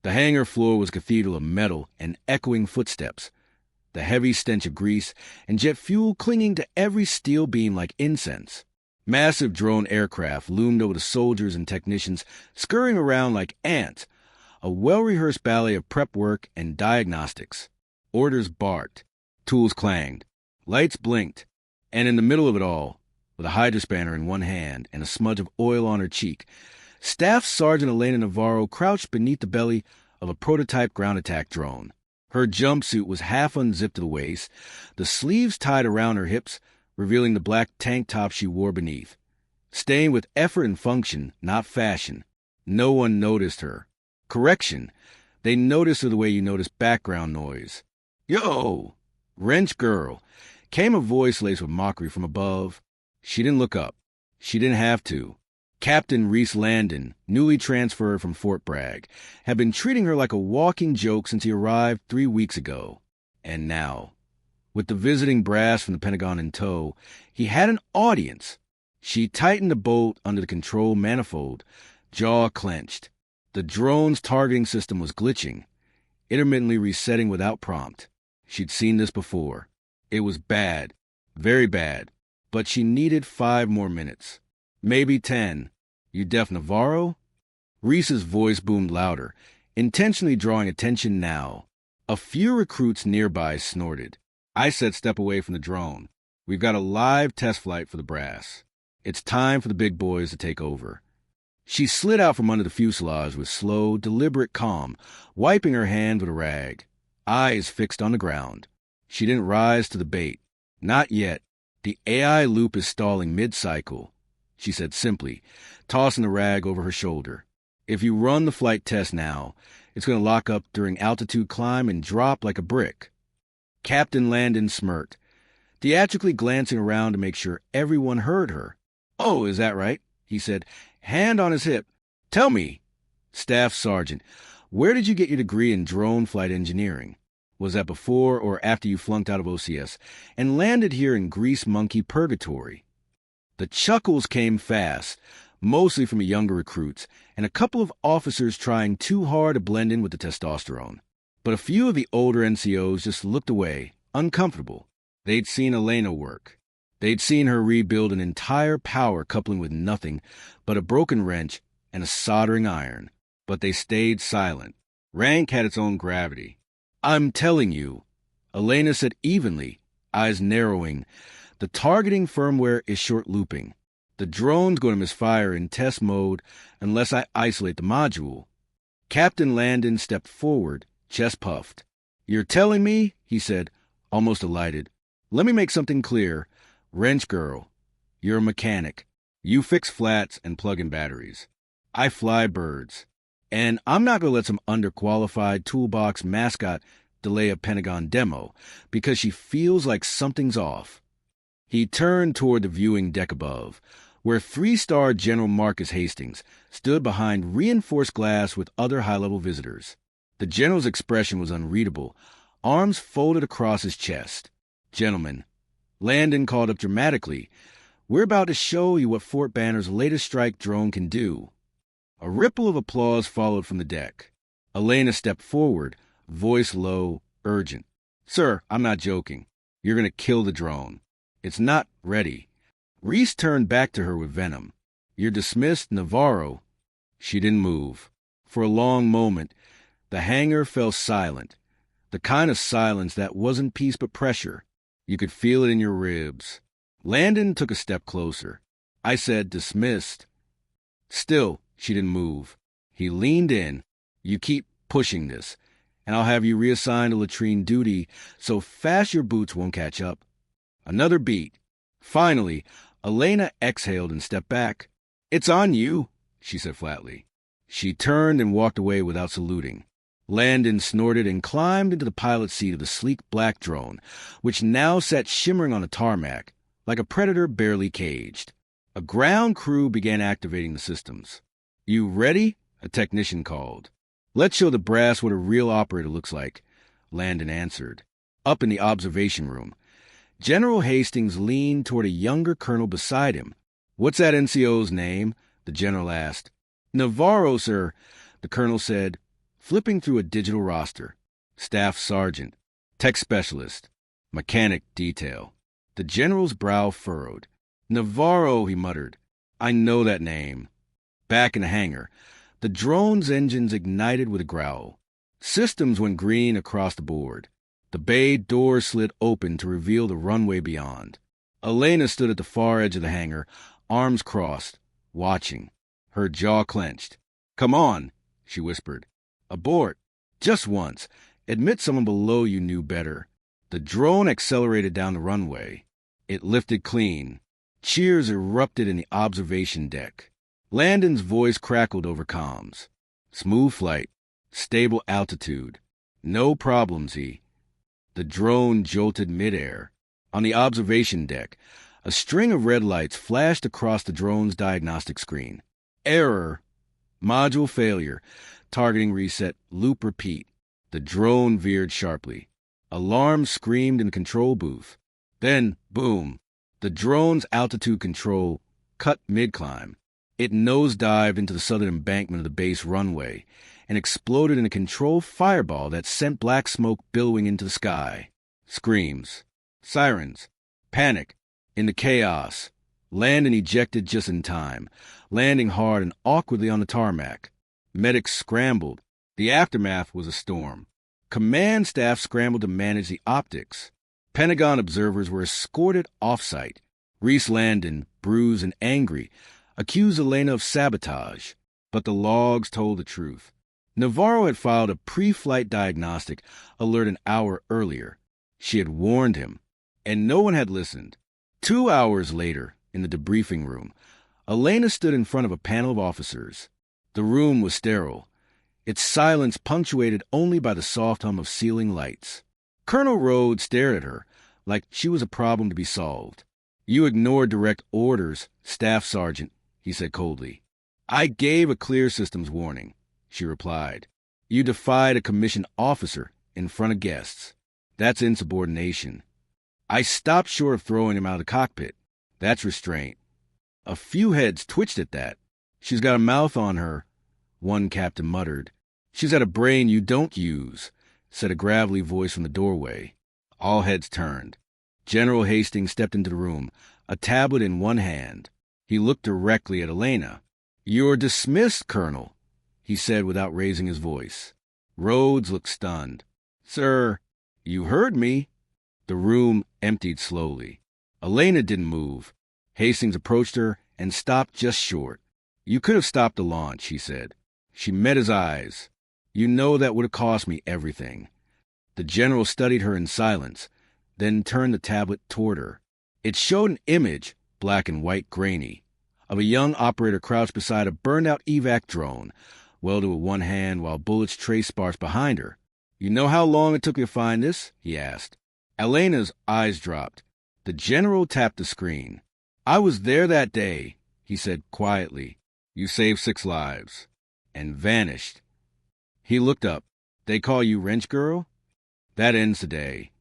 The hangar floor was a cathedral of metal and echoing footsteps, the heavy stench of grease and jet fuel clinging to every steel beam like incense. Massive drone aircraft loomed over the soldiers and technicians, scurrying around like ants, a well-rehearsed ballet of prep work and diagnostics. Orders barked, tools clanged, lights blinked, and in the middle of it all, with a hydrospanner in one hand and a smudge of oil on her cheek, Staff Sergeant Elena Navarro crouched beneath the belly of a prototype ground attack drone. Her jumpsuit was half unzipped to the waist, the sleeves tied around her hips, revealing the black tank top she wore beneath. Stained with effort and function, not fashion. No one noticed her. Correction, they noticed her the way you notice background noise. "Yo! Wrench girl!" Came a voice laced with mockery from above. She didn't look up. She didn't have to. Captain Reese Landon, newly transferred from Fort Bragg, had been treating her like a walking joke since he arrived 3 weeks ago. And now, with the visiting brass from the Pentagon in tow, he had an audience. She tightened the bolt under the control manifold, jaw clenched. The drone's targeting system was glitching, intermittently resetting without prompt. She'd seen this before. It was bad, very bad, but she needed 5 more minutes. Maybe 10. "You deaf Navarro?" Reese's voice boomed louder, intentionally drawing attention now. A few recruits nearby snorted. I said step away from the drone. We've got a live test flight for the brass. It's time for the big boys to take over. She slid out from under the fuselage with slow, deliberate calm, wiping her hand with a rag, eyes fixed on the ground. She didn't rise to the bait. Not yet. The AI loop is stalling mid-cycle, she said simply, tossing the rag over her shoulder. If you run the flight test now, it's going to lock up during altitude climb and drop like a brick. Captain Landon smirked, theatrically glancing around to make sure everyone heard her. "Oh, is that right?" he said, hand on his hip. "Tell me, Staff Sergeant, where did you get your degree in drone flight engineering? Was that before or after you flunked out of OCS and landed here in Grease Monkey Purgatory?" The chuckles came fast, mostly from the younger recruits, and a couple of officers trying too hard to blend in with the testosterone. But a few of the older NCOs just looked away, uncomfortable. They'd seen Elena work. They'd seen her rebuild an entire power coupling with nothing but a broken wrench and a soldering iron. But they stayed silent. Rank had its own gravity. "I'm telling you," Elena said evenly, eyes narrowing, "the targeting firmware is short-looping. The drone's going to misfire in test mode unless I isolate the module." Captain Landon stepped forward, chest puffed. "You're telling me?" he said, almost delighted. "Let me make something clear. Wrench girl, you're a mechanic. You fix flats and plug in batteries. I fly birds. And I'm not going to let some underqualified toolbox mascot delay a Pentagon demo because she feels like something's off." He turned toward the viewing deck above, where 3-star General Marcus Hastings stood behind reinforced glass with other high-level visitors. The general's expression was unreadable, arms folded across his chest. "Gentlemen," Landon called up dramatically, "we're about to show you what Fort Banner's latest strike drone can do." A ripple of applause followed from the deck. Elena stepped forward, voice low, urgent. "Sir, I'm not joking. You're going to kill the drone. It's not ready." Reese turned back to her with venom. "You're dismissed, Navarro." She didn't move. For a long moment, the hangar fell silent, the kind of silence that wasn't peace but pressure. You could feel it in your ribs. Landon took a step closer. "I said dismissed." Still, she didn't move. He leaned in. "You keep pushing this, and I'll have you reassigned to latrine duty so fast your boots won't catch up." Another beat. Finally, Elena exhaled and stepped back. "It's on you," she said flatly. She turned and walked away without saluting. Landon snorted and climbed into the pilot's seat of the sleek black drone, which now sat shimmering on the tarmac, like a predator barely caged. A ground crew began activating the systems. "You ready?" a technician called. "Let's show the brass what a real operator looks like," Landon answered. Up in the observation room, General Hastings leaned toward a younger colonel beside him. "What's that NCO's name?" the general asked. "Navarro, sir," the colonel said. flipping through a digital roster. Staff sergeant, tech specialist, mechanic detail. The general's brow furrowed. Navarro, he muttered. I know that name. Back in the hangar, the drone's engines ignited with a growl. Systems went green across the board. The bay door slid open to reveal the runway beyond. Elena stood at the far edge of the hangar, arms crossed, watching, her jaw clenched. Come on, she whispered. Abort. Just once. Admit someone below you knew better. The drone accelerated down the runway. It lifted clean. Cheers erupted in the observation deck. Landon's voice crackled over comms. Smooth flight. Stable altitude. No problems, he. The drone jolted midair. On the observation deck, a string of red lights flashed across the drone's diagnostic screen. Error. Module failure. Targeting reset. Loop repeat. The drone veered sharply. Alarms screamed in the control booth. Then, boom, the drone's altitude control cut mid-climb. It nosedived into the southern embankment of the base runway and exploded in a controlled fireball that sent black smoke billowing into the sky. Screams, sirens, panic. In the chaos, Landon ejected just in time, landing hard and awkwardly on the tarmac. Medics scrambled. The aftermath was a storm. Command staff scrambled to manage the optics. Pentagon observers were escorted off-site. Reese Landon, bruised and angry, accused Elena of sabotage, but the logs told the truth. Navarro had filed a pre-flight diagnostic alert an hour earlier. She had warned him, and no one had listened. 2 hours later, in the debriefing room, Elena stood in front of a panel of officers. The room was sterile, its silence punctuated only by the soft hum of ceiling lights. Colonel Rhodes stared at her like she was a problem to be solved. You ignored direct orders, Staff Sergeant, he said coldly. I gave a clear systems warning, she replied. You defied a commissioned officer in front of guests. That's insubordination. I stopped short of throwing him out of the cockpit. That's restraint. A few heads twitched at that. She's got a mouth on her, one captain muttered. She's got a brain you don't use, said a gravelly voice from the doorway. All heads turned. General Hastings stepped into the room, a tablet in one hand. He looked directly at Elena. You're dismissed, Colonel, he said without raising his voice. Rhodes looked stunned. Sir, you heard me. The room emptied slowly. Elena didn't move. Hastings approached her and stopped just short. You could have stopped the launch, he said. She met his eyes. You know that would have cost me everything. The general studied her in silence, then turned the tablet toward her. It showed an image, black and white grainy, of a young operator crouched beside a burned-out evac drone, welded with one hand while bullets traced sparks behind her. You know how long it took me to find this? He asked. Elena's eyes dropped. The general tapped the screen. I was there that day, he said quietly. You saved 6 lives. And vanished. He looked up. They call you Wrench Girl? That ends today.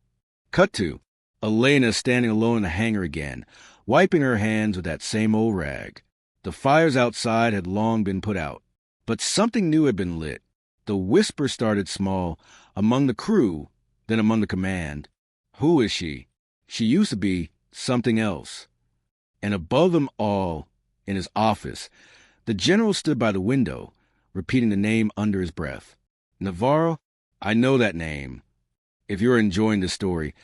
Cut to Elena standing alone in the hangar again, wiping her hands with that same old rag. The fires outside had long been put out, but something new had been lit. The whisper started small, among the crew, then among the command. Who is she? She used to be something else. And above them all, in his office, the general stood by the window, repeating the name under his breath. Navarro, I know that name. If you're enjoying this story,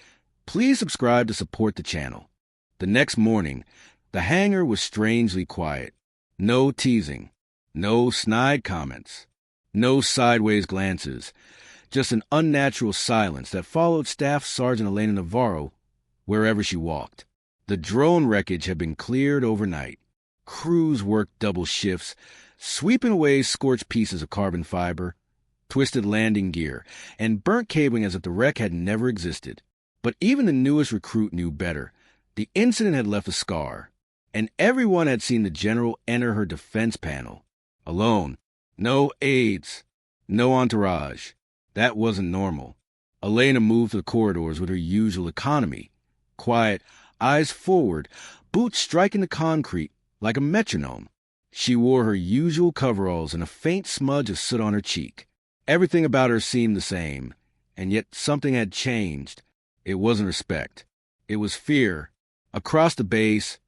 please subscribe to support the channel. The next morning, the hangar was strangely quiet. No teasing, no snide comments, no sideways glances, just an unnatural silence that followed Staff Sergeant Elena Navarro wherever she walked. The drone wreckage had been cleared overnight. Crews worked double shifts, sweeping away scorched pieces of carbon fiber, twisted landing gear, and burnt cabling as if the wreck had never existed. But even the newest recruit knew better. The incident had left a scar, and everyone had seen the general enter her defense panel. Alone. No aides. No entourage. That wasn't normal. Elena moved to the corridors with her usual economy. Quiet, eyes forward, boots striking the concrete like a metronome. She wore her usual coveralls and a faint smudge of soot on her cheek. Everything about her seemed the same, and yet something had changed. It wasn't respect. It was fear. Across the base,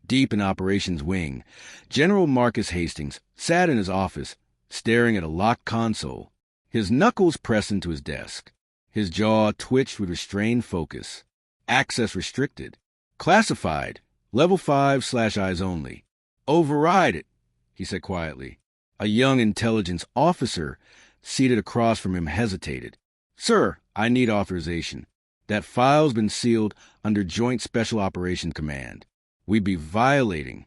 deep in Operations Wing, General Marcus Hastings sat in his office, staring at a locked console, his knuckles pressed into his desk. His jaw twitched with restrained focus. Access restricted. Classified. Level 5/eyes only. Override it, he said quietly. A young intelligence officer seated across from him hesitated. Sir, I need authorization. That file's been sealed under Joint Special Operations Command. We'd be violating.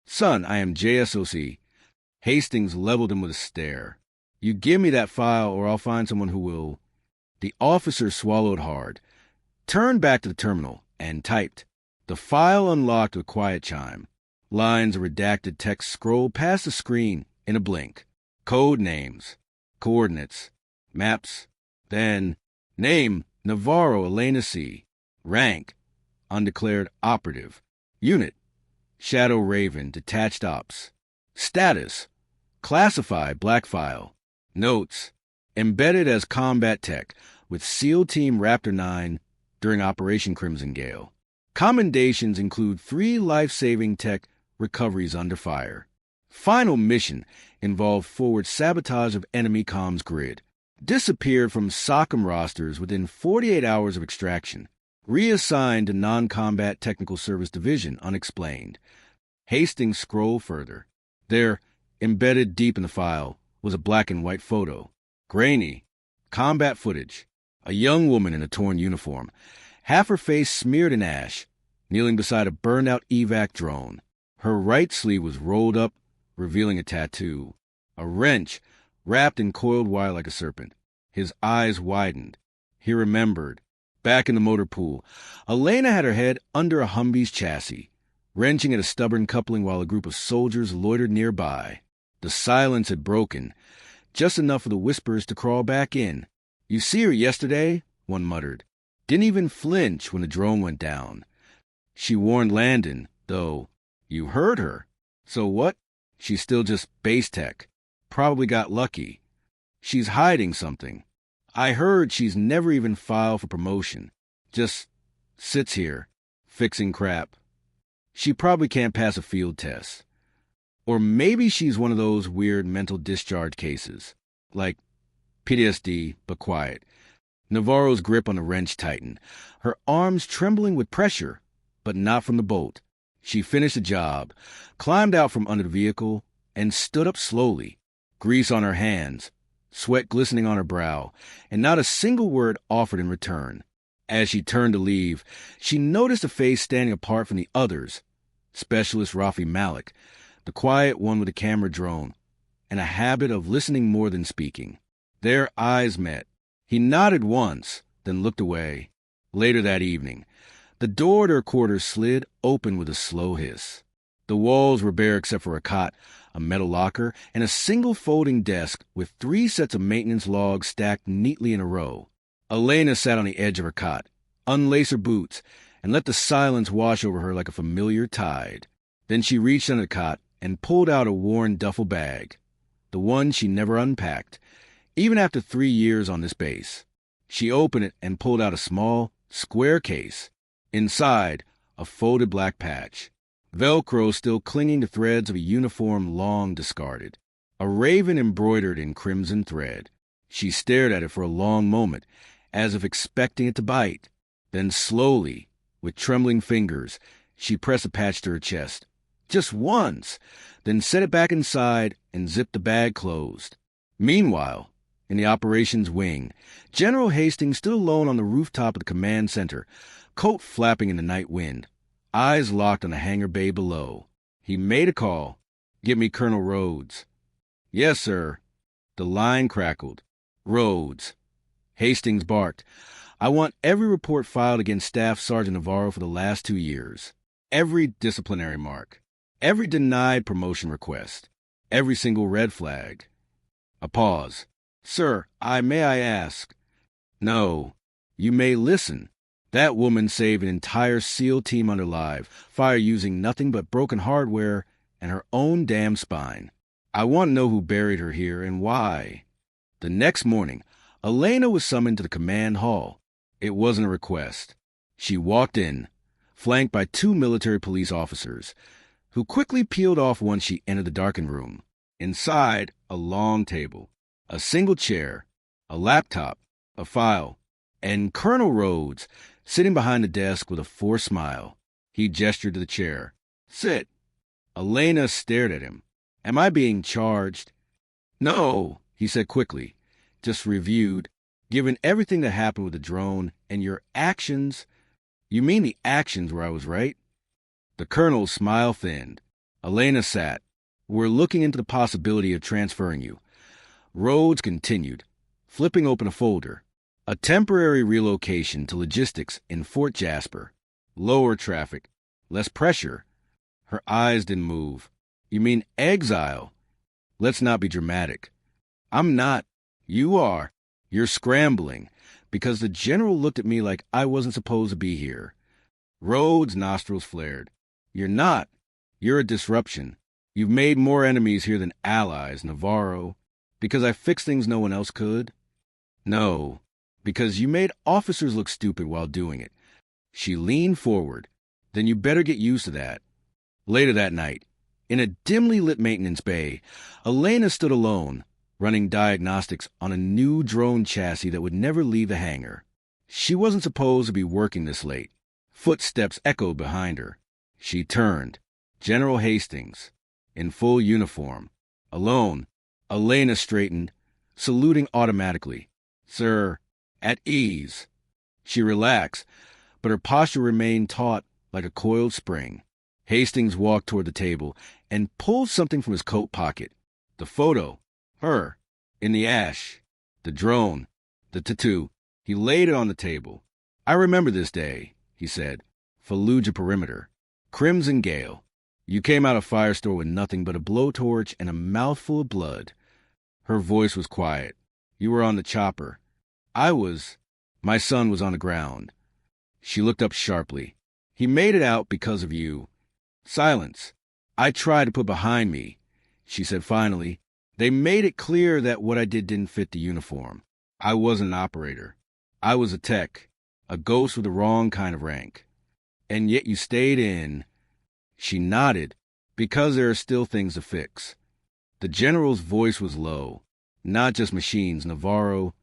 Son, I am JSOC. Hastings leveled him with a stare. You give me that file or I'll find someone who will. The officer swallowed hard, turned back to the terminal, and typed. The file unlocked with a quiet chime. Lines of redacted text scrolled past the screen in a blink. Code names, coordinates, maps, then name Navarro Elena C. Rank undeclared operative. Unit Shadow Raven detached ops. Status classified black file. Notes embedded as combat tech with SEAL Team Raptor 9 during Operation Crimson Gale. Commendations include 3 life-saving tech recoveries under fire. Final mission involved forward sabotage of enemy comms grid. Disappeared from SOCOM rosters within 48 hours of extraction. Reassigned to Non-Combat Technical Service Division unexplained. Hastings scrolled further. There, embedded deep in the file, was a black and white photo. Grainy. Combat footage. A young woman in a torn uniform, half her face smeared in ash, kneeling beside a burned-out evac drone. Her right sleeve was rolled up, revealing a tattoo. A wrench, wrapped in coiled wire like a serpent. His eyes widened. He remembered. Back in the motor pool, Elena had her head under a Humvee's chassis, wrenching at a stubborn coupling while a group of soldiers loitered nearby. The silence had broken, just enough for the whispers to crawl back in. You see her yesterday? One muttered. Didn't even flinch when the drone went down. She warned Landon, though. You heard her. So what? She's still just base tech. Probably got lucky. She's hiding something. I heard she's never even filed for promotion. Just sits here, fixing crap. She probably can't pass a field test. Or maybe she's one of those weird mental discharge cases. Like PTSD, but quiet. Navarro's grip on the wrench tightened, her arms trembling with pressure, but not from the bolt. She finished the job, climbed out from under the vehicle, and stood up slowly, grease on her hands, sweat glistening on her brow, and not a single word offered in return. As she turned to leave, she noticed a face standing apart from the others. Specialist Rafi Malik, the quiet one with a camera drone, and a habit of listening more than speaking. Their eyes met. He nodded once, then looked away. Later that evening, the door to her quarters slid open with a slow hiss. The walls were bare except for a cot, a metal locker, and a single folding desk with 3 sets of maintenance logs stacked neatly in a row. Elena sat on the edge of her cot, unlaced her boots, and let the silence wash over her like a familiar tide. Then she reached under the cot and pulled out a worn duffel bag, the one she never unpacked, even after 3 years on this base. She opened it and pulled out a small, square case. Inside, a folded black patch. Velcro still clinging to threads of a uniform long discarded. A raven embroidered in crimson thread. She stared at it for a long moment, as if expecting it to bite. Then slowly, with trembling fingers, she pressed a patch to her chest. Just once, then set it back inside and zipped the bag closed. Meanwhile, in the operations wing, General Hastings stood alone on the rooftop of the command center, coat flapping in the night wind, eyes locked on the hangar bay below. He made a call. Get me Colonel Rhodes. Yes, sir. The line crackled. Rhodes. Hastings barked. I want every report filed against Staff Sergeant Navarro for the last 2 years. Every disciplinary mark. Every denied promotion request. Every single red flag. A pause. Sir, may I ask? No. You may listen. That woman saved an entire SEAL team under live fire using nothing but broken hardware and her own damn spine. I want to know who buried her here and why. The next morning, Elena was summoned to the command hall. It wasn't a request. She walked in, flanked by two military police officers, who quickly peeled off once she entered the darkened room. Inside, a long table, a single chair, a laptop, a file, and Colonel Rhodes sitting behind the desk with a forced smile. He gestured to the chair. "Sit." Elena stared at him. "Am I being charged?" "No," he said quickly. "Just reviewed. Given everything that happened with the drone and your actions." "You mean the actions where I was right?" The colonel's smile thinned. Elena sat. "We're looking into the possibility of transferring you." Rhodes continued, flipping open a folder. "A temporary relocation to logistics in Fort Jasper. Lower traffic. Less pressure." Her eyes didn't move. "You mean exile?" "Let's not be dramatic." "I'm not." "You are. You're scrambling, because the general looked at me like I wasn't supposed to be here." Rhodes' nostrils flared. "You're not. You're a disruption. You've made more enemies here than allies, Navarro. Because I fixed things no one else could?" "No, because you made officers look stupid while doing it." She leaned forward. "Then you better get used to that." Later that night, in a dimly lit maintenance bay, Elena stood alone, running diagnostics on a new drone chassis that would never leave the hangar. She wasn't supposed to be working this late. Footsteps echoed behind her. She turned. General Hastings, in full uniform. Alone, Elena straightened, saluting automatically. "Sir, at ease." She relaxed, but her posture remained taut like a coiled spring. Hastings walked toward the table and pulled something from his coat pocket. The photo. Her. In the ash. The drone. The tattoo. He laid it on the table. "I remember this day," he said. "Fallujah perimeter. Crimson Gale. You came out of Firestore with nothing but a blowtorch and a mouthful of blood." Her voice was quiet. "You were on the chopper. My son was on the ground." She looked up sharply. "He made it out because of you." Silence. "I tried to put behind me," she said finally. "They made it clear that what I did didn't fit the uniform. I wasn't an operator. I was a tech, a ghost with the wrong kind of rank. And yet you stayed in." She nodded. "Because there are still things to fix." The general's voice was low. "Not just machines, Navarro."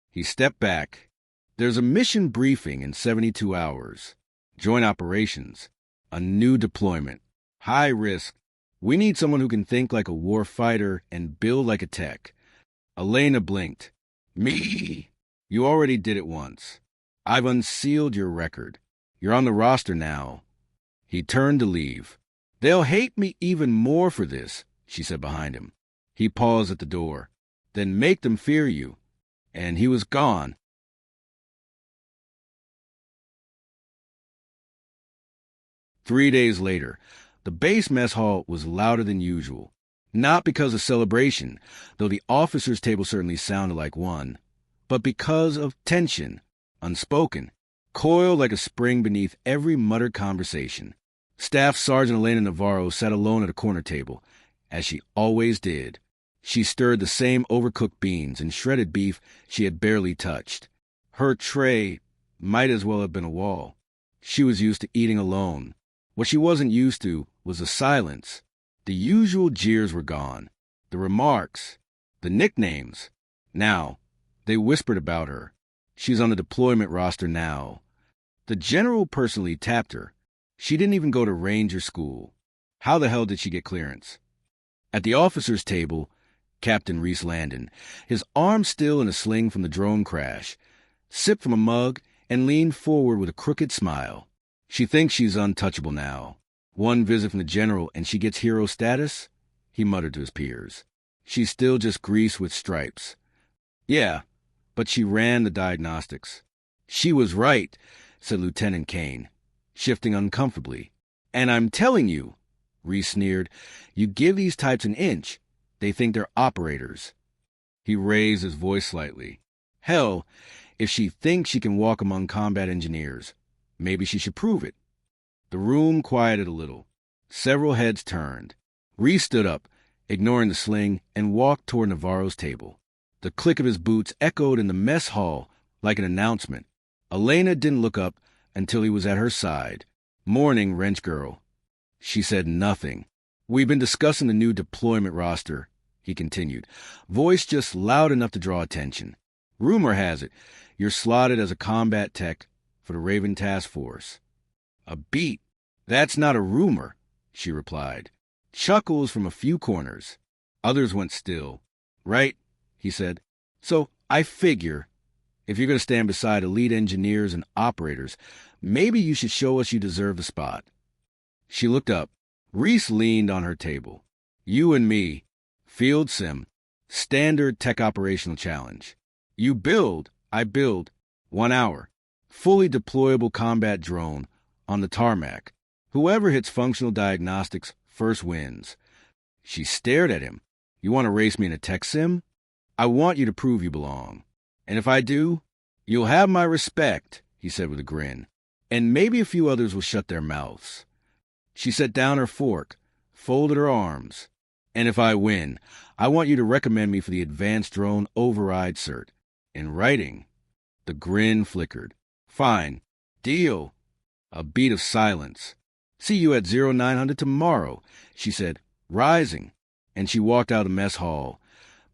He stepped back. "There's a mission briefing in 72 hours. Joint operations. A new deployment. High risk. We need someone who can think like a war fighter and build like a tech." Elena blinked. "Me? You already did it once. I've unsealed your record. You're on the roster now." He turned to leave. "They'll hate me even more for this," she said behind him. He paused at the door. "Then make them fear you." And he was gone. 3 days later, the base mess hall was louder than usual. Not because of celebration, though the officers' table certainly sounded like one, but because of tension, unspoken, coiled like a spring beneath every muttered conversation. Staff Sergeant Elena Navarro sat alone at a corner table, as she always did. She stirred the same overcooked beans and shredded beef she had barely touched. Her tray might as well have been a wall. She was used to eating alone. What she wasn't used to was the silence. The usual jeers were gone. The remarks. The nicknames. Now, they whispered about her. She's on the deployment roster now. The general personally tapped her. She didn't even go to Ranger school. How the hell did she get clearance? At the officers' table, Captain Reese Landon, his arm still in a sling from the drone crash, sipped from a mug and leaned forward with a crooked smile. "She thinks she's untouchable now. One visit from the general and she gets hero status?" he muttered to his peers. "She's still just grease with stripes." "Yeah, but she ran the diagnostics." "She was right," said Lieutenant Kane, shifting uncomfortably. "And I'm telling you," Reese sneered, "you give these types an inch, they think they're operators." He raised his voice slightly. "Hell, if she thinks she can walk among combat engineers, maybe she should prove it." The room quieted a little. Several heads turned. Reese stood up, ignoring the sling, and walked toward Navarro's table. The click of his boots echoed in the mess hall like an announcement. Elena didn't look up until he was at her side. "Morning, wrench girl." She said nothing. "We've been discussing the new deployment roster," he continued, voice just loud enough to draw attention. "Rumor has it you're slotted as a combat tech for the Raven Task Force." "A beat. That's not a rumor," she replied. Chuckles from a few corners. Others went still. "Right," he said. "So I figure, if you're going to stand beside elite engineers and operators, maybe you should show us you deserve the spot." She looked up. Reese leaned on her table. "You and me. Field sim. Standard tech operational challenge. You build, I build. 1 hour. Fully deployable combat drone on the tarmac. Whoever hits functional diagnostics first wins." She stared at him. "You want to race me in a tech sim? I want you to prove you belong. And if I do, you'll have my respect," he said with a grin. "And maybe a few others will shut their mouths." She set down her fork, folded her arms. "And if I win, I want you to recommend me for the Advanced Drone Override Cert. In writing." The grin flickered. "Fine. Deal." A beat of silence. "See you at 0900 tomorrow," she said, rising, and she walked out of the mess hall,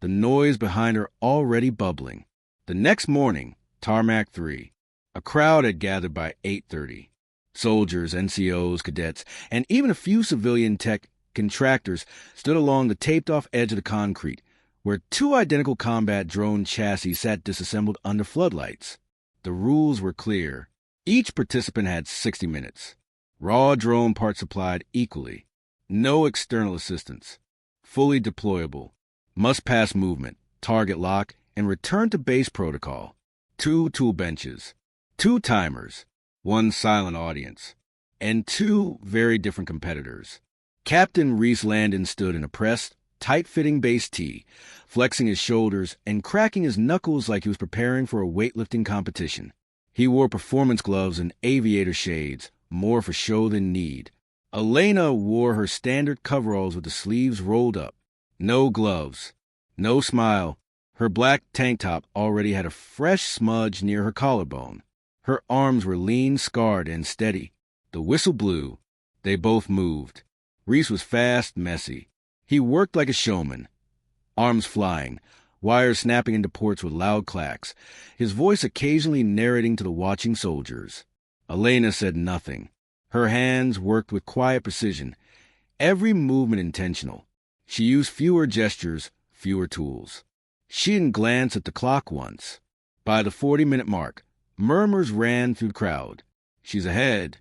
the noise behind her already bubbling. The next morning, Tarmac 3. A crowd had gathered by 8:30. Soldiers, NCOs, cadets, and even a few civilian tech contractors stood along the taped-off edge of the concrete, where 2 identical combat drone chassis sat disassembled under floodlights. The rules were clear. Each participant had 60 minutes. Raw drone parts supplied equally. No external assistance. Fully deployable. Must pass movement, target lock, and return to base protocol. 2 tool benches. 2 timers. 1 silent audience. And 2 very different competitors. Captain Reese Landon stood in a pressed, tight-fitting base tee, flexing his shoulders and cracking his knuckles like he was preparing for a weightlifting competition. He wore performance gloves and aviator shades, more for show than need. Elena wore her standard coveralls with the sleeves rolled up. No gloves. No smile. Her black tank top already had a fresh smudge near her collarbone. Her arms were lean, scarred, and steady. The whistle blew. They both moved. Reese was fast, messy. He worked like a showman. Arms flying, wires snapping into ports with loud clacks, his voice occasionally narrating to the watching soldiers. Elena said nothing. Her hands worked with quiet precision, every movement intentional. She used fewer gestures, fewer tools. She didn't glance at the clock once. By the 40-minute mark, murmurs ran through the crowd. "She's ahead."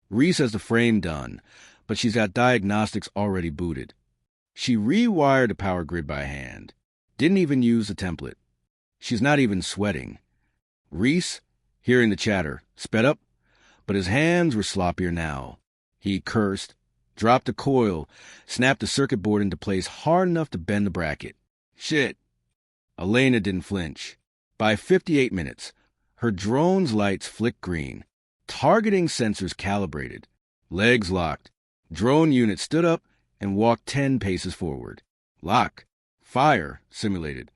Reese has the frame done, but she's got diagnostics already booted. She rewired the power grid by hand. Didn't even use the template. She's not even sweating. Reese, hearing the chatter, sped up, but his hands were sloppier now. He cursed, dropped the coil, snapped the circuit board into place hard enough to bend the bracket. "Shit." Elena didn't flinch. By 58 minutes, her drone's lights flicked green. Targeting sensors calibrated. Legs locked. Drone unit stood up and walked 10 paces forward. Lock. Fire. Simulated.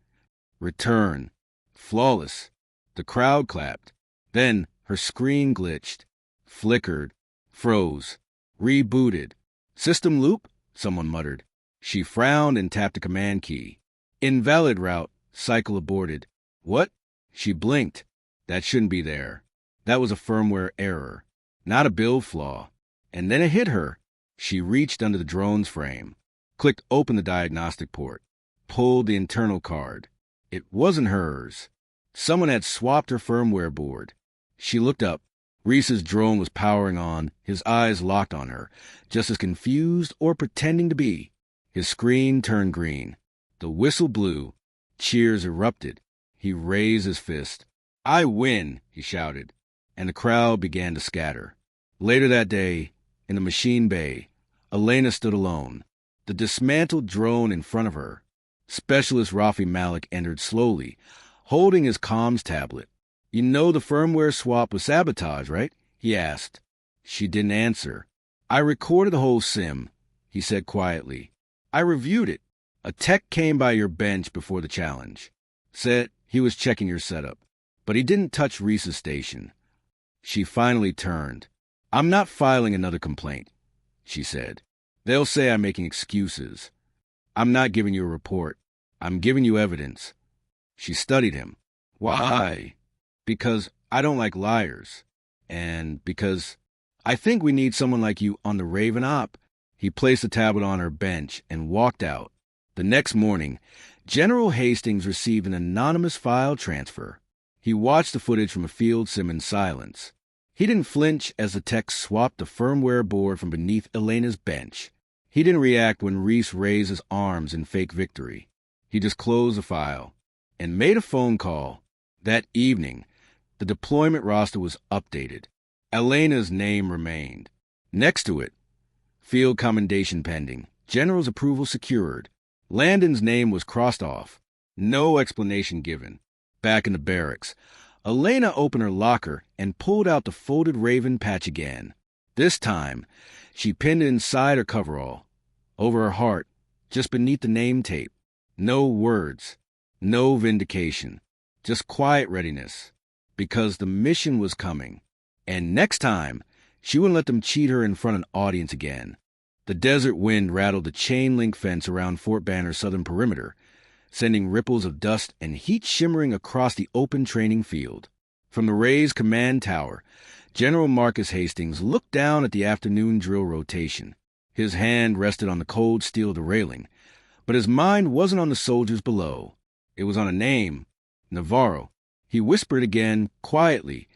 Return. Flawless. The crowd clapped. Then her screen glitched. Flickered. Froze. Rebooted. "System loop?" someone muttered. She frowned and tapped a command key. "Invalid route. Cycle aborted." "What?" She blinked. That shouldn't be there. That was a firmware error, not a build flaw. And then it hit her. She reached under the drone's frame, clicked open the diagnostic port, pulled the internal card. It wasn't hers. Someone had swapped her firmware board. She looked up. Reese's drone was powering on, his eyes locked on her, just as confused or pretending to be. His screen turned green. The whistle blew. Cheers erupted. He raised his fist. "I win," he shouted, and the crowd began to scatter. Later that day, in the machine bay, Elena stood alone, the dismantled drone in front of her. Specialist Rafi Malik entered slowly, holding his comms tablet. "You know the firmware swap was sabotage, right?" he asked. She didn't answer. "I recorded the whole sim," he said quietly. "I reviewed it. A tech came by your bench before the challenge. said he was checking your setup, but he didn't touch Reese's station. She finally turned. I'm not filing another complaint, she said. They'll say I'm making excuses. I'm not giving you a report. I'm giving you evidence. She studied him. Why? Because I don't like liars. And because I think we need someone like you on the Raven op. He placed the tablet on her bench and walked out. The next morning, General Hastings received an anonymous file transfer. He watched the footage from a field sim in silence. He didn't flinch as the tech swapped the firmware board from beneath Elena's bench. He didn't react when Reese raised his arms in fake victory. He just closed the file and made a phone call. That evening, the deployment roster was updated. Elena's name remained. Next to it, field commendation pending. General's approval secured. Landon's name was crossed off. No explanation given. Back in the barracks, Elena opened her locker and pulled out the folded Raven patch again. This time, she pinned it inside her coverall, over her heart, just beneath the name tape. No words, no vindication, just quiet readiness, because the mission was coming. And next time, she wouldn't let them cheat her in front of an audience again. The desert wind rattled the chain-link fence around Fort Banner's southern perimeter, sending ripples of dust and heat shimmering across the open training field. From the raised command tower, General Marcus Hastings looked down at the afternoon drill rotation. His hand rested on the cold steel of the railing, but his mind wasn't on the soldiers below. It was on a name, Navarro. He whispered again, quietly,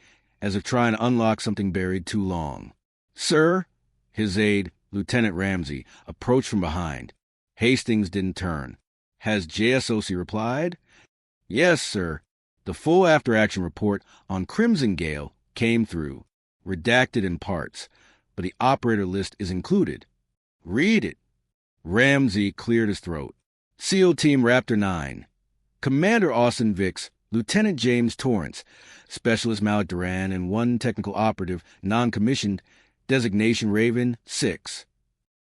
as if trying to unlock something buried too long. Sir, his aide, Lieutenant Ramsey, approached from behind. Hastings didn't turn. Has JSOC replied? Yes, sir. The full after-action report on Crimson Gale came through, redacted in parts, but the operator list is included. Read it. Ramsey cleared his throat. SEAL Team Raptor 9. Commander Austin Vicks, Lieutenant James Torrance, Specialist Malik Duran, and one technical operative, non-commissioned, designation Raven 6.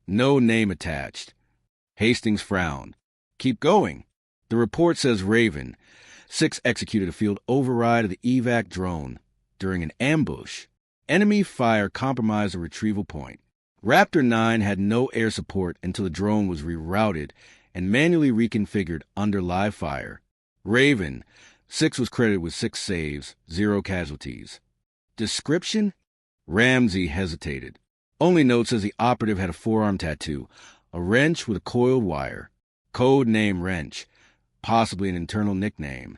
No name attached. Hastings frowned. Keep going. The report says Raven 6 executed a field override of the evac drone during an ambush. Enemy fire compromised the retrieval point. Raptor 9 had no air support until the drone was rerouted and manually reconfigured under live fire. Raven 6 was credited with 6 saves, 0 casualties. Description? Ramsey hesitated. Only note says the operative had a forearm tattoo, a wrench with a coiled wire. Code name Wrench, possibly an internal nickname.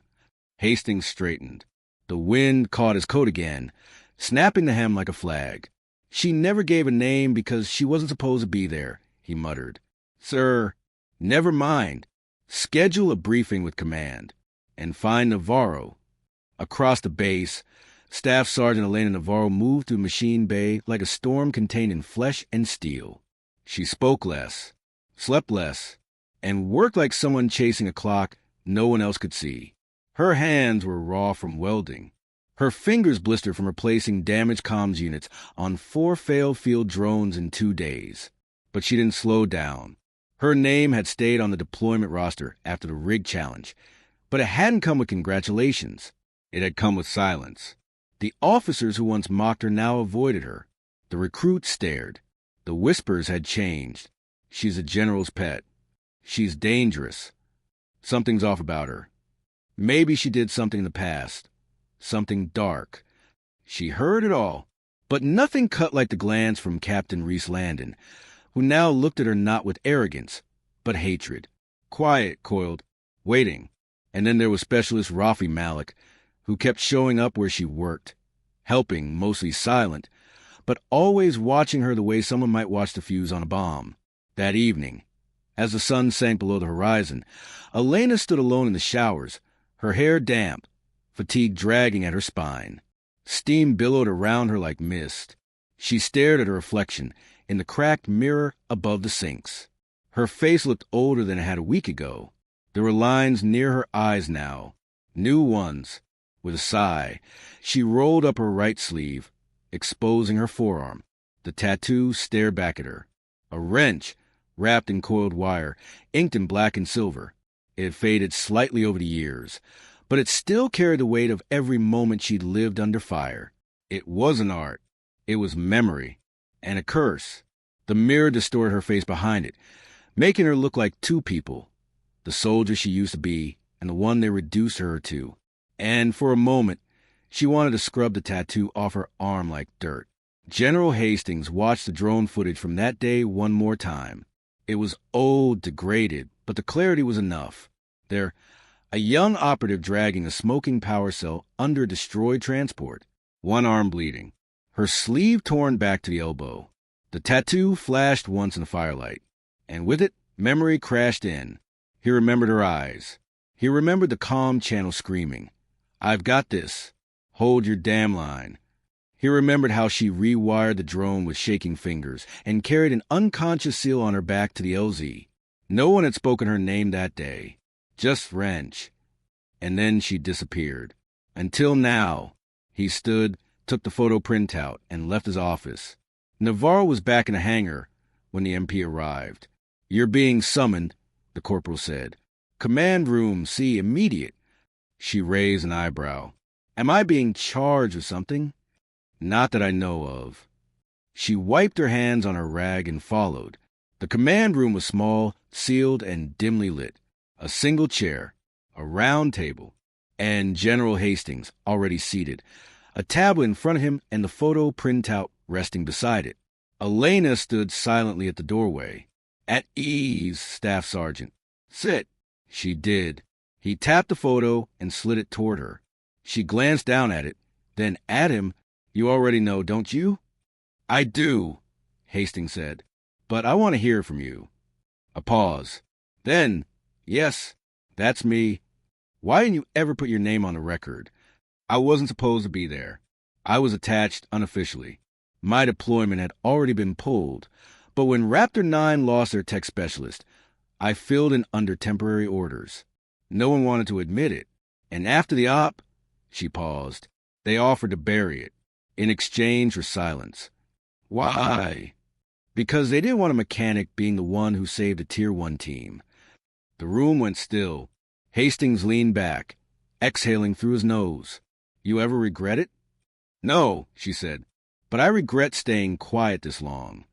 Hastings straightened. The wind caught his coat again, snapping the hem like a flag. She never gave a name because she wasn't supposed to be there, he muttered. Sir, never mind. Schedule a briefing with command and find Navarro. Across the base, Staff Sergeant Elena Navarro moved through Machine Bay like a storm contained in flesh and steel. She spoke less, slept less, and worked like someone chasing a clock no one else could see. Her hands were raw from welding. Her fingers blistered from replacing damaged comms units on 4 failed field drones in 2 days. But she didn't slow down. Her name had stayed on the deployment roster after the rig challenge, but it hadn't come with congratulations. It had come with silence. The officers who once mocked her now avoided her. The recruits stared. The whispers had changed. She's a general's pet. She's dangerous. Something's off about her. Maybe she did something in the past. Something dark. She heard it all. But nothing cut like the glance from Captain Reese Landon, who now looked at her not with arrogance, but hatred. Quiet, coiled, waiting. And then there was Specialist Rafi Malik, who kept showing up where she worked, helping, mostly silent, but always watching her the way someone might watch the fuse on a bomb. That evening, as the sun sank below the horizon, Elena stood alone in the showers, her hair damp, fatigue dragging at her spine. Steam billowed around her like mist. She stared at her reflection in the cracked mirror above the sinks. Her face looked older than it had a week ago. There were lines near her eyes now, new ones. With a sigh, she rolled up her right sleeve, exposing her forearm. The tattoo stared back at her. A wrench, wrapped in coiled wire, inked in black and silver. It faded slightly over the years, but it still carried the weight of every moment she'd lived under fire. It wasn't art. It was memory. And a curse. The mirror distorted her face behind it, making her look like two people. The soldier she used to be, and the one they reduced her to. And for a moment, she wanted to scrub the tattoo off her arm like dirt. General Hastings watched the drone footage from that day one more time. It was old, degraded, but the clarity was enough. There, a young operative dragging a smoking power cell under a destroyed transport, one arm bleeding, her sleeve torn back to the elbow. The tattoo flashed once in the firelight, and with it, memory crashed in. He remembered her eyes. He remembered the calm channel screaming, "I've got this. Hold your damn line." He remembered how she rewired the drone with shaking fingers and carried an unconscious seal on her back to the LZ. No one had spoken her name that day. Just Wrench. And then she disappeared. Until now. He stood, took the photo printout, and left his office. Navarro was back in the hangar when the MP arrived. "You're being summoned," the corporal said. "Command room, see, immediate." She raised an eyebrow. "Am I being charged with something?" "Not that I know of." She wiped her hands on her rag and followed. The command room was small, sealed, and dimly lit. A single chair, a round table, and General Hastings already seated, a tablet in front of him and the photo printout resting beside it. Elena stood silently at the doorway. "At ease, Staff Sergeant." "Sit." She did. He tapped the photo and slid it toward her. She glanced down at it, then at him. "You already know, don't you?" "I do," Hastings said, "but I want to hear from you." A pause. Then, "Yes, that's me. Why didn't you ever put your name on the record?" "I wasn't supposed to be there. I was attached unofficially. My deployment had already been pulled, but when Raptor 9 lost their tech specialist, I filled in under temporary orders. No one wanted to admit it, and after the op," she paused, "they offered to bury it, in exchange for silence." "Why?" "Because they didn't want a mechanic being the one who saved a Tier 1 team." The room went still. Hastings leaned back, exhaling through his nose. "You ever regret it?" "No," she said, "but I regret staying quiet this long."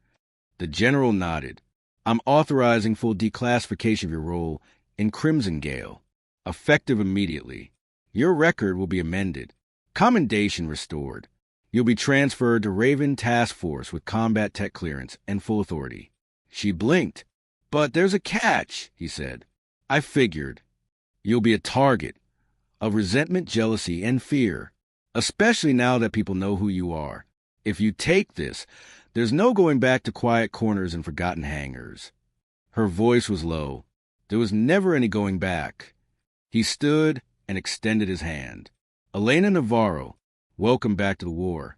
The general nodded. "I'm authorizing full declassification of your role in Crimson Gale, effective immediately. Your record will be amended, commendation restored. You'll be transferred to Raven Task Force with combat tech clearance and full authority." She blinked. "But there's a catch," he said. "I figured. You'll be a target of resentment, jealousy, and fear, especially now that people know who you are. If you take this, there's no going back to quiet corners and forgotten hangars." Her voice was low. There was never any going back. He stood and extended his hand. "Elena Navarro, welcome back to the war."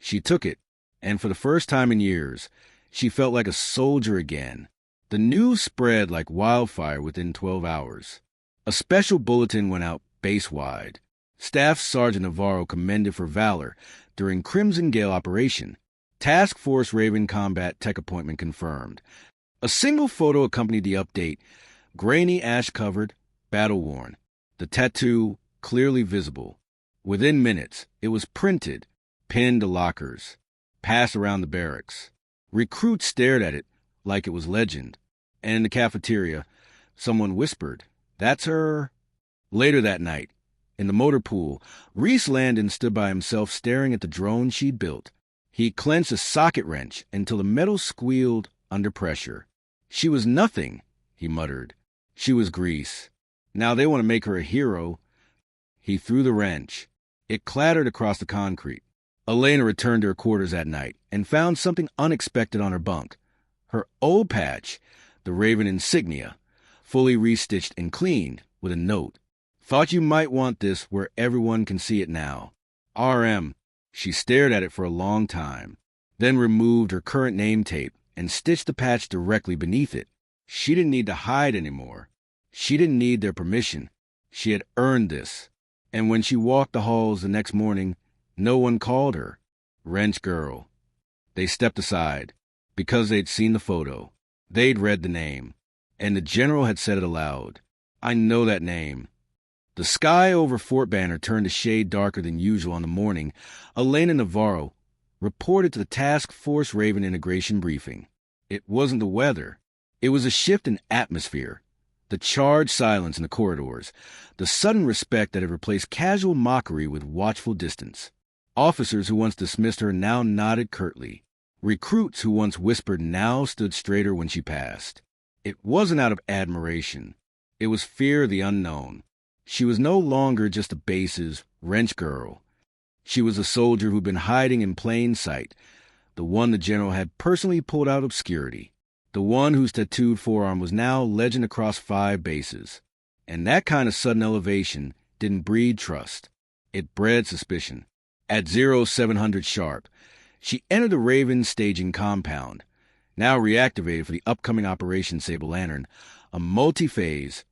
She took it, and for the first time in years, she felt like a soldier again. The news spread like wildfire within 12 hours. A special bulletin went out base-wide. Staff Sergeant Navarro commended for valor during Crimson Gale operation. Task Force Raven combat tech appointment confirmed. A single photo accompanied the update, grainy, ash-covered, battle-worn, the tattoo clearly visible. Within minutes, it was printed, pinned to lockers, passed around the barracks. Recruits stared at it like it was legend. And in the cafeteria, someone whispered, "That's her." Later that night, in the motor pool, Reese Landon stood by himself staring at the drone she'd built. He clenched a socket wrench until the metal squealed under pressure. "She was nothing," he muttered. "She was grease. Now they want to make her a hero." He threw the wrench. It clattered across the concrete. Elena returned to her quarters that night and found something unexpected on her bunk. Her old patch, the Raven insignia, fully restitched and cleaned, with a note. "Thought you might want this where everyone can see it now. RM." She stared at it for a long time, then removed her current name tape and stitched the patch directly beneath it. She didn't need to hide anymore. She didn't need their permission. She had earned this. And when she walked the halls the next morning, no one called her Wrench Girl. They stepped aside, because they'd seen the photo. They'd read the name, and the general had said it aloud. I know that name. The sky over Fort Banner turned a shade darker than usual on the morning Elena Navarro reported to the Task Force Raven integration briefing. It wasn't the weather. It was a shift in atmosphere. The charged silence in the corridors. The sudden respect that had replaced casual mockery with watchful distance. Officers who once dismissed her now nodded curtly. Recruits who once whispered now stood straighter when she passed. It wasn't out of admiration. It was fear of the unknown. She was no longer just a base's wrench girl. She was a soldier who'd been hiding in plain sight, the one the general had personally pulled out of obscurity, the one whose tattooed forearm was now legend across 5 bases. And that kind of sudden elevation didn't breed trust. It bred suspicion. At 0700 sharp, she entered the Raven's staging compound, now reactivated for the upcoming Operation Sable Lantern, a multi-phase,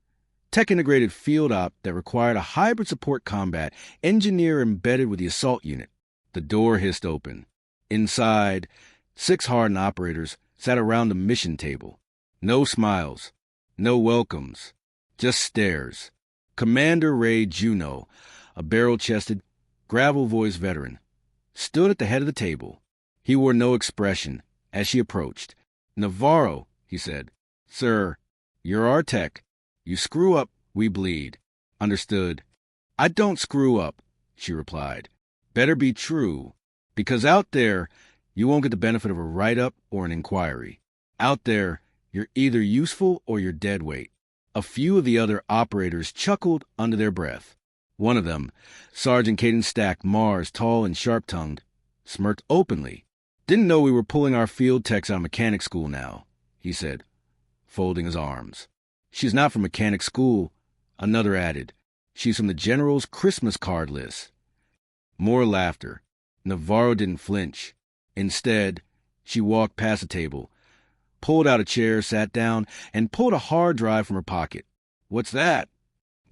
tech-integrated field op that required a hybrid support combat engineer embedded with the assault unit. The door hissed open. Inside, 6 hardened operators sat around the mission table. No smiles, no welcomes, just stares. Commander Ray Juno, a barrel-chested, gravel-voiced veteran, stood at the head of the table. He wore no expression as she approached. "Navarro," he said. "Sir, you're our tech. You screw up, we bleed." "Understood." "I don't screw up," she replied. "Better be true, because out there, you won't get the benefit of a write-up or an inquiry. Out there, you're either useful or you're dead weight." A few of the other operators chuckled under their breath. One of them, Sergeant Caden Stack Mars, tall and sharp-tongued, smirked openly. "Didn't know we were pulling our field techs out of mechanic school now," he said, folding his arms. "She's not from mechanic school," another added. "She's from the General's Christmas card list." More laughter. Navarro didn't flinch. Instead, she walked past the table, pulled out a chair, sat down, and pulled a hard drive from her pocket. "What's that?"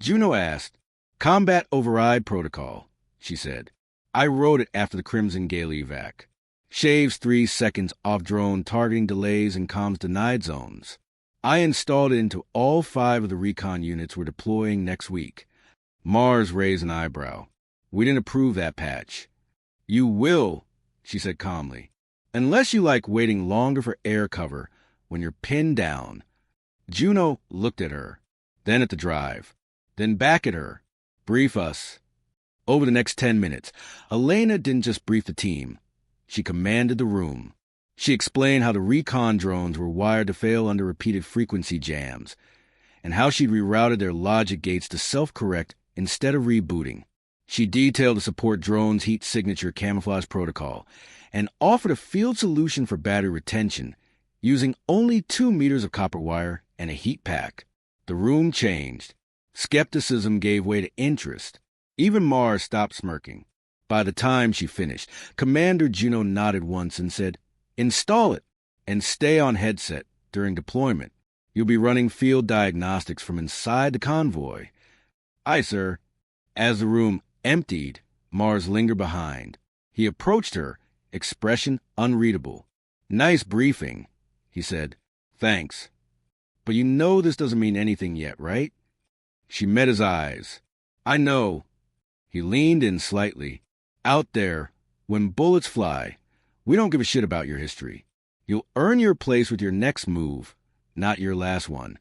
Juno asked. "Combat Override Protocol," she said. "I wrote it after the Crimson Gale evac. Shaves 3 seconds off drone targeting delays and comms denied zones. I installed it into all 5 of the recon units we're deploying next week." Mars raised an eyebrow. "We didn't approve that patch." "You will," she said calmly, "unless you like waiting longer for air cover when you're pinned down." Juno looked at her, then at the drive, then back at her. "Brief us." Over the next 10 minutes, Elena didn't just brief the team. She commanded the room. She explained how the recon drones were wired to fail under repeated frequency jams, and how she'd rerouted their logic gates to self-correct instead of rebooting. She detailed the support drone's heat signature camouflage protocol, and offered a field solution for battery retention, using only 2 meters of copper wire and a heat pack. The room changed. Skepticism gave way to interest. Even Mars stopped smirking. By the time she finished, Commander Juno nodded once and said, "Install it, and stay on headset during deployment. You'll be running field diagnostics from inside the convoy." "Aye, sir." As the room emptied, Mars lingered behind. He approached her, expression unreadable. "Nice briefing," he said. "Thanks. But you know this doesn't mean anything yet, right?" She met his eyes. "I know." He leaned in slightly. "Out there, when bullets fly, we don't give a shit about your history. You'll earn your place with your next move, not your last one."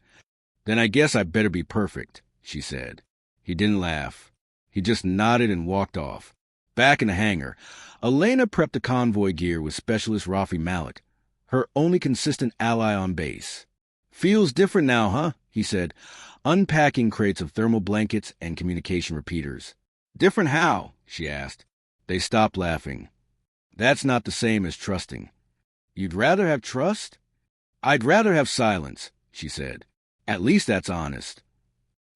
"Then I guess I better be perfect," she said. He didn't laugh. He just nodded and walked off. Back in the hangar, Elena prepped the convoy gear with Specialist Rafi Malik, her only consistent ally on base. "Feels different now, huh?" he said, unpacking crates of thermal blankets and communication repeaters. "Different how?" she asked. They stopped laughing. "That's not the same as trusting." "You'd rather have trust?" "I'd rather have silence," she said. "At least that's honest."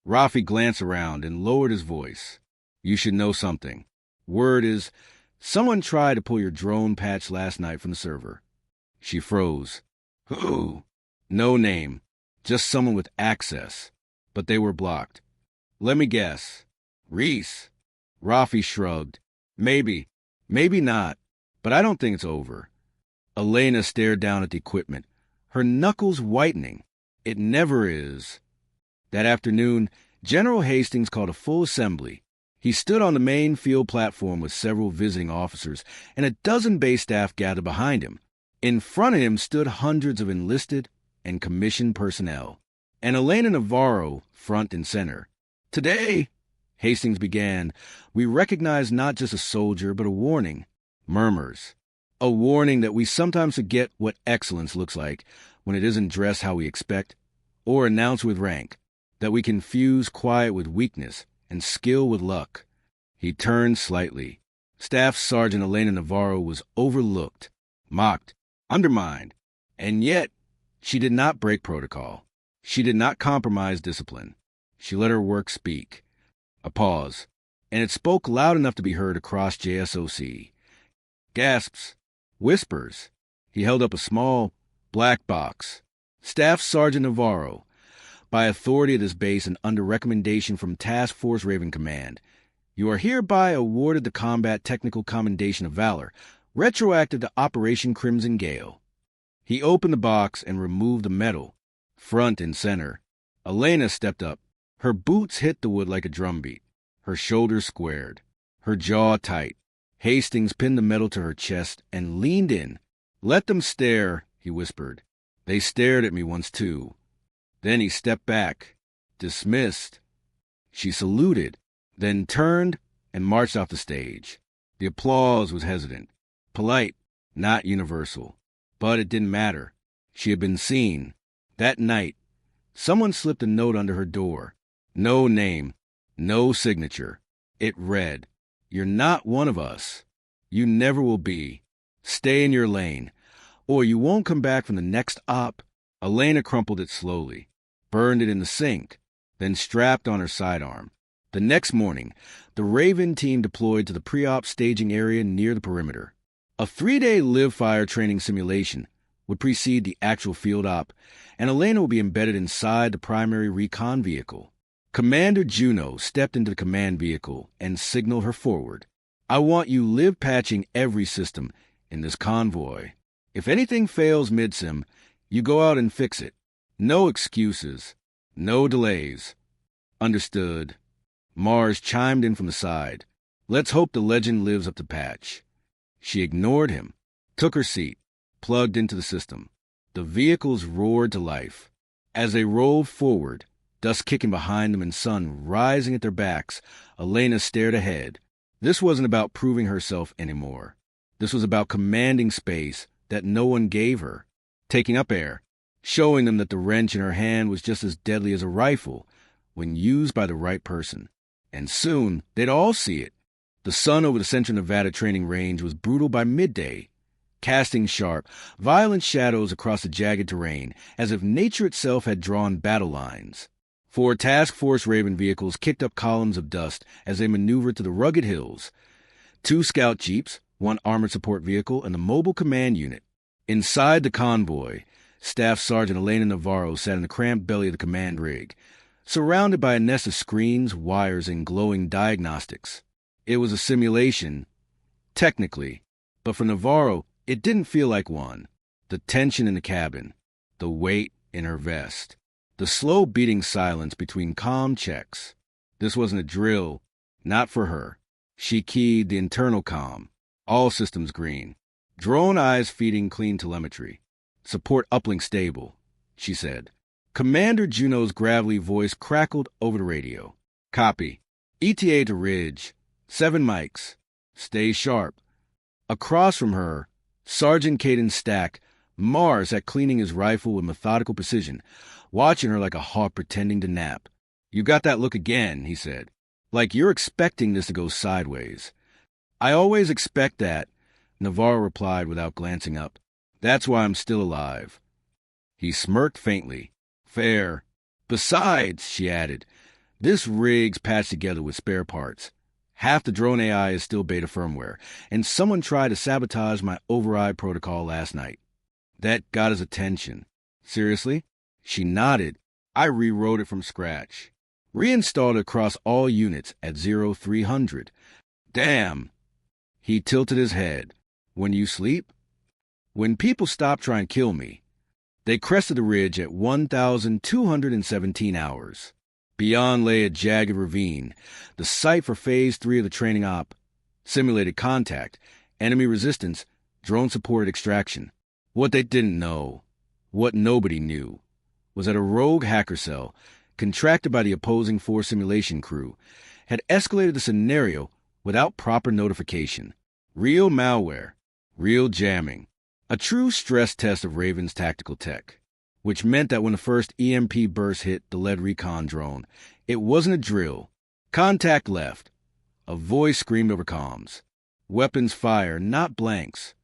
Rafi glanced around and lowered his voice. "You should know something. Word is, someone tried to pull your drone patch last night from the server." She froze. "Who?" "No name. Just someone with access. But they were blocked." "Let me guess. Reese?" Rafi shrugged. "Maybe. Maybe not. But I don't think it's over." Elena stared down at the equipment, her knuckles whitening. "It never is." That afternoon, General Hastings called a full assembly. He stood on the main field platform with several visiting officers, and a dozen base staff gathered behind him. In front of him stood hundreds of enlisted and commissioned personnel, and Elena Navarro front and center. "Today," Hastings began, "we recognize not just a soldier, but a warning." Murmurs. A warning that we sometimes forget what excellence looks like when it isn't dressed how we expect, or announced with rank, that we confuse quiet with weakness and skill with luck. He turned slightly. Staff Sergeant Elena Navarro was overlooked, mocked, undermined, and yet she did not break protocol. She did not compromise discipline. She let her work speak. A pause, and it spoke loud enough to be heard across JSOC. Gasps, whispers. He held up a small, black box. "Staff Sergeant Navarro, by authority of this base and under recommendation from Task Force Raven Command, you are hereby awarded the Combat Technical Commendation of Valor, retroactive to Operation Crimson Gale." He opened the box and removed the medal, front and center. Elena stepped up. Her boots hit the wood like a drumbeat. Her shoulders squared, her jaw tight. Hastings pinned the medal to her chest and leaned in. "Let them stare," he whispered. "They stared at me once, too." Then he stepped back. Dismissed. She saluted, then turned and marched off the stage. The applause was hesitant, polite, not universal. But it didn't matter. She had been seen. That night, someone slipped a note under her door. No name, no signature. It read, "You're not one of us. You never will be. Stay in your lane, or you won't come back from the next op." Elena crumpled it slowly, burned it in the sink, then strapped on her sidearm. The next morning, the Raven team deployed to the pre-op staging area near the perimeter. A 3-day live-fire training simulation would precede the actual field op, and Elena would be embedded inside the primary recon vehicle. Commander Juno stepped into the command vehicle and signaled her forward. "I want you live patching every system in this convoy. If anything fails mid-sim, you go out and fix it. No excuses. No delays." "Understood." Mars chimed in from the side. "Let's hope the legend lives up to patch." She ignored him, took her seat, plugged into the system. The vehicles roared to life. As they rolled forward, dust kicking behind them and sun rising at their backs, Elena stared ahead. This wasn't about proving herself anymore. This was about commanding space that no one gave her, taking up air, showing them that the wrench in her hand was just as deadly as a rifle when used by the right person. And soon they'd all see it. The sun over the Central Nevada training range was brutal by midday, casting sharp, violent shadows across the jagged terrain, as if nature itself had drawn battle lines. 4 Task Force Raven vehicles kicked up columns of dust as they maneuvered to the rugged hills. 2 scout jeeps, 1 armored support vehicle, and the mobile command unit. Inside the convoy, Staff Sergeant Elena Navarro sat in the cramped belly of the command rig, surrounded by a nest of screens, wires, and glowing diagnostics. It was a simulation, technically, but for Navarro, it didn't feel like one. The tension in the cabin, the weight in her vest, the slow beating silence between calm checks. This wasn't a drill, not for her. She keyed the internal comm. All systems green. Drone eyes feeding clean telemetry. "Support uplink stable," she said. Commander Juno's gravelly voice crackled over the radio. "Copy. ETA to Ridge. 7 mics. Stay sharp." Across from her, Sergeant Caden Stack, Mars sat cleaning his rifle with methodical precision, watching her like a hawk pretending to nap. "You got that look again," he said. "Like you're expecting this to go sideways." "I always expect that," Navarro replied without glancing up. "That's why I'm still alive." He smirked faintly. "Fair. Besides," she added, "this rig's patched together with spare parts. Half the drone AI is still beta firmware, and someone tried to sabotage my override protocol last night. That got his attention." "Seriously?" She nodded. "I rewrote it from scratch. Reinstalled it across all units at 0300. Damn." He tilted his head. "When you sleep?" "When people stop trying to kill me." They crested the ridge at 1,217 hours. Beyond lay a jagged ravine, the site for Phase 3 of the training op. Simulated contact, enemy resistance, drone-supported extraction. What they didn't know, what nobody knew, was that a rogue hacker cell, contracted by the opposing force simulation crew, had escalated the scenario without proper notification. Real malware, real jamming. A true stress test of Raven's tactical tech, which meant that when the first EMP burst hit the lead recon drone, it wasn't a drill. Contact left. A voice screamed over comms. Weapons fire, not blanks.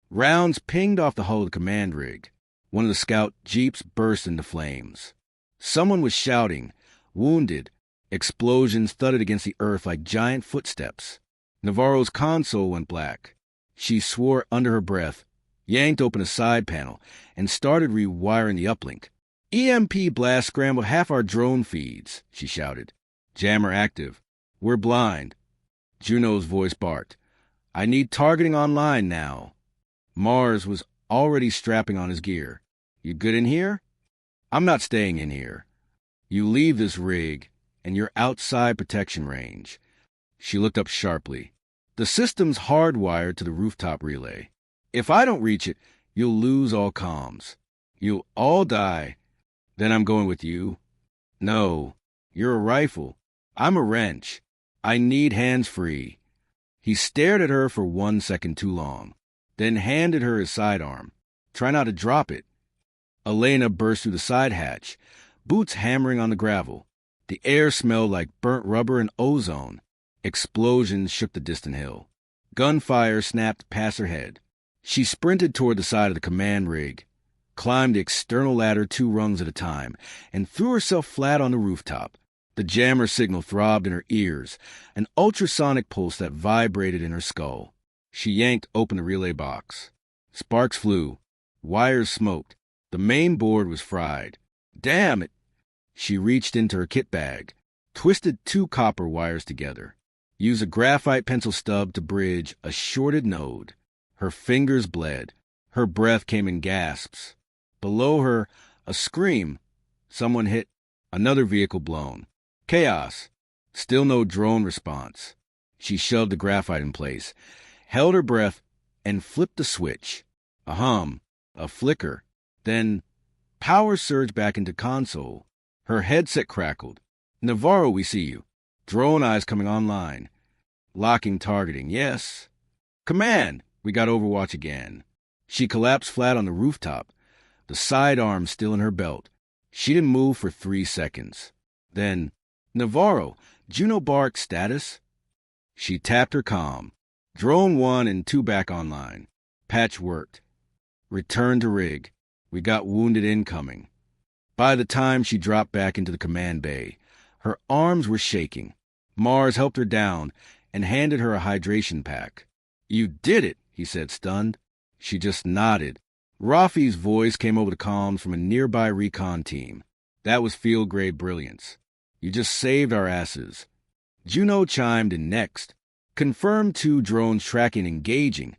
Rounds pinged off the hull of the command rig. One of the scout jeeps burst into flames. Someone was shouting, wounded. Explosions thudded against the earth like giant footsteps. Navarro's console went black. She swore under her breath, yanked open a side panel, and started rewiring the uplink. EMP blast scrambled half our drone feeds, she shouted. Jammer active. We're blind. Juno's voice barked. I need targeting online now. Mars was already strapping on his gear. You good in here? I'm not staying in here. You leave this rig, and you're outside protection range. She looked up sharply. The system's hardwired to the rooftop relay. If I don't reach it, you'll lose all comms. You'll all die. Then I'm going with you. No, you're a rifle. I'm a wrench. I need hands free. He stared at her for 1 second too long, then handed her his sidearm. Try not to drop it. Elena burst through the side hatch, boots hammering on the gravel. The air smelled like burnt rubber and ozone. Explosions shook the distant hill. Gunfire snapped past her head. She sprinted toward the side of the command rig, climbed the external ladder 2 rungs at a time, and threw herself flat on the rooftop. The jammer signal throbbed in her ears, an ultrasonic pulse that vibrated in her skull. She yanked open the relay box. Sparks flew. Wires smoked. The main board was fried. Damn it! She reached into her kit bag, twisted 2 copper wires together, used a graphite pencil stub to bridge a shorted node. Her fingers bled. Her breath came in gasps. Below her, a scream. Someone hit. Another vehicle blown. Chaos. Still no drone response. She shoved the graphite in place, held her breath, and flipped the switch. A hum. A flicker. Then, power surged back into console. Her headset crackled. Navarro, we see you. Drone eyes coming online. Locking targeting, yes. Command! We got Overwatch again. She collapsed flat on the rooftop, the sidearm still in her belt. She didn't move for 3 seconds. Then, Navarro, Juno bark status? She tapped her comm. Drone 1 and 2 back online. Patch worked. Return to rig. We got wounded incoming. By the time she dropped back into the command bay, her arms were shaking. Mars helped her down and handed her a hydration pack. You did it, he said, stunned. She just nodded. Rafi's voice came over the comms from a nearby recon team. That was field-grade brilliance. You just saved our asses. Juno chimed in next. Confirmed 2 drones tracking engaging.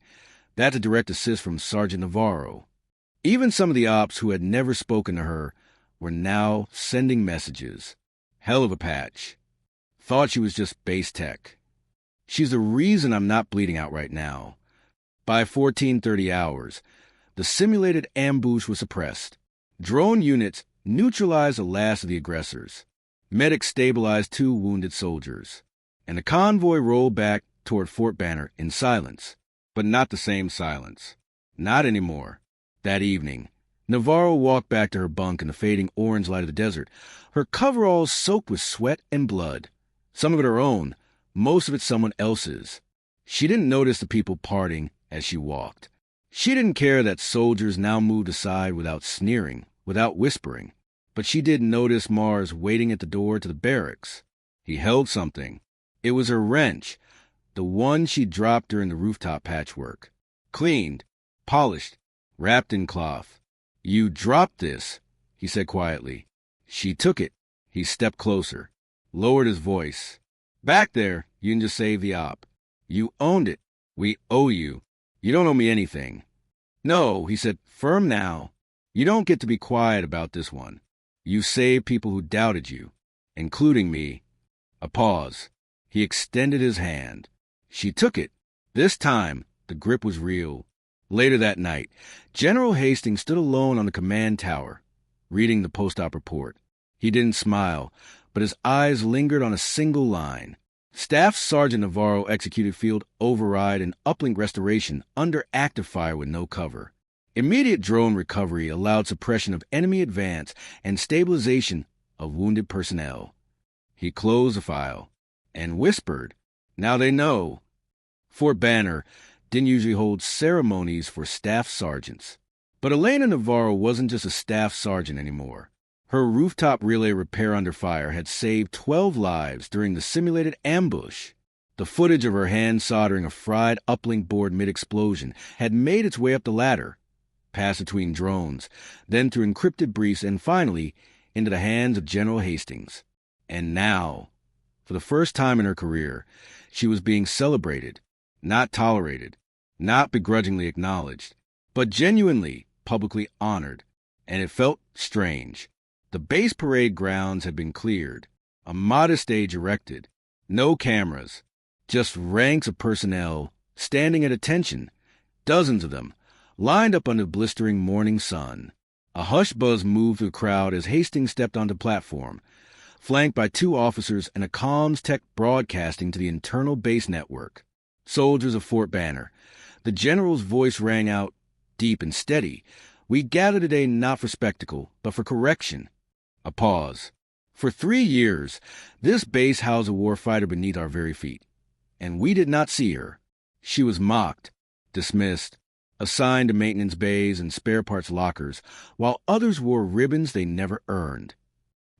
That's a direct assist from Sergeant Navarro. Even some of the ops who had never spoken to her were now sending messages. Hell of a patch. Thought she was just base tech. She's the reason I'm not bleeding out right now. By 1430 hours, the simulated ambush was suppressed. Drone units neutralized the last of the aggressors. Medics stabilized 2 wounded soldiers. And the convoy rolled back toward Fort Banner in silence. But not the same silence. Not anymore. That evening, Navarro walked back to her bunk in the fading orange light of the desert, her coveralls soaked with sweat and blood. Some of it her own, most of it someone else's. She didn't notice the people parting as she walked. She didn't care that soldiers now moved aside without sneering, without whispering. But she did notice Mars waiting at the door to the barracks. He held something. It was her wrench, the one she dropped during the rooftop patchwork. Cleaned, polished, wrapped in cloth. You dropped this, he said quietly. She took it. He stepped closer, lowered his voice. Back there, you can just save the op. You owned it. We owe you. You don't owe me anything. No, he said, firm now. You don't get to be quiet about this one. You saved people who doubted you. including me. A pause. He extended his hand. She took it. This time, the grip was real. Later that night, General Hastings stood alone on the command tower, reading the post-op report. He didn't smile, but his eyes lingered on a single line. Staff Sergeant Navarro executed field override and uplink restoration under active fire with no cover. Immediate drone recovery allowed suppression of enemy advance and stabilization of wounded personnel. He closed the file and whispered, "Now they know." Fort Banner didn't usually hold ceremonies for staff sergeants. But Elena Navarro wasn't just a staff sergeant anymore. Her rooftop relay repair under fire had saved 12 lives during the simulated ambush. The footage of her hand soldering a fried uplink board mid-explosion had made its way up the ladder, passed between drones, then through encrypted briefs, and finally into the hands of General Hastings. And now, for the first time in her career, she was being celebrated, not tolerated, not begrudgingly acknowledged, but genuinely publicly honored. And it felt strange. The base parade grounds had been cleared, a modest stage erected, no cameras, just ranks of personnel standing at attention, dozens of them, lined up under the blistering morning sun. A hush buzz moved through the crowd as Hastings stepped onto the platform, flanked by 2 officers and a comms tech broadcasting to the internal base network. Soldiers of Fort Banner. The general's voice rang out, deep and steady. "We gather today not for spectacle, but for correction." A pause. For 3 years, this base housed a warfighter beneath our very feet, and we did not see her. She was mocked, dismissed, assigned to maintenance bays and spare parts lockers, while others wore ribbons they never earned.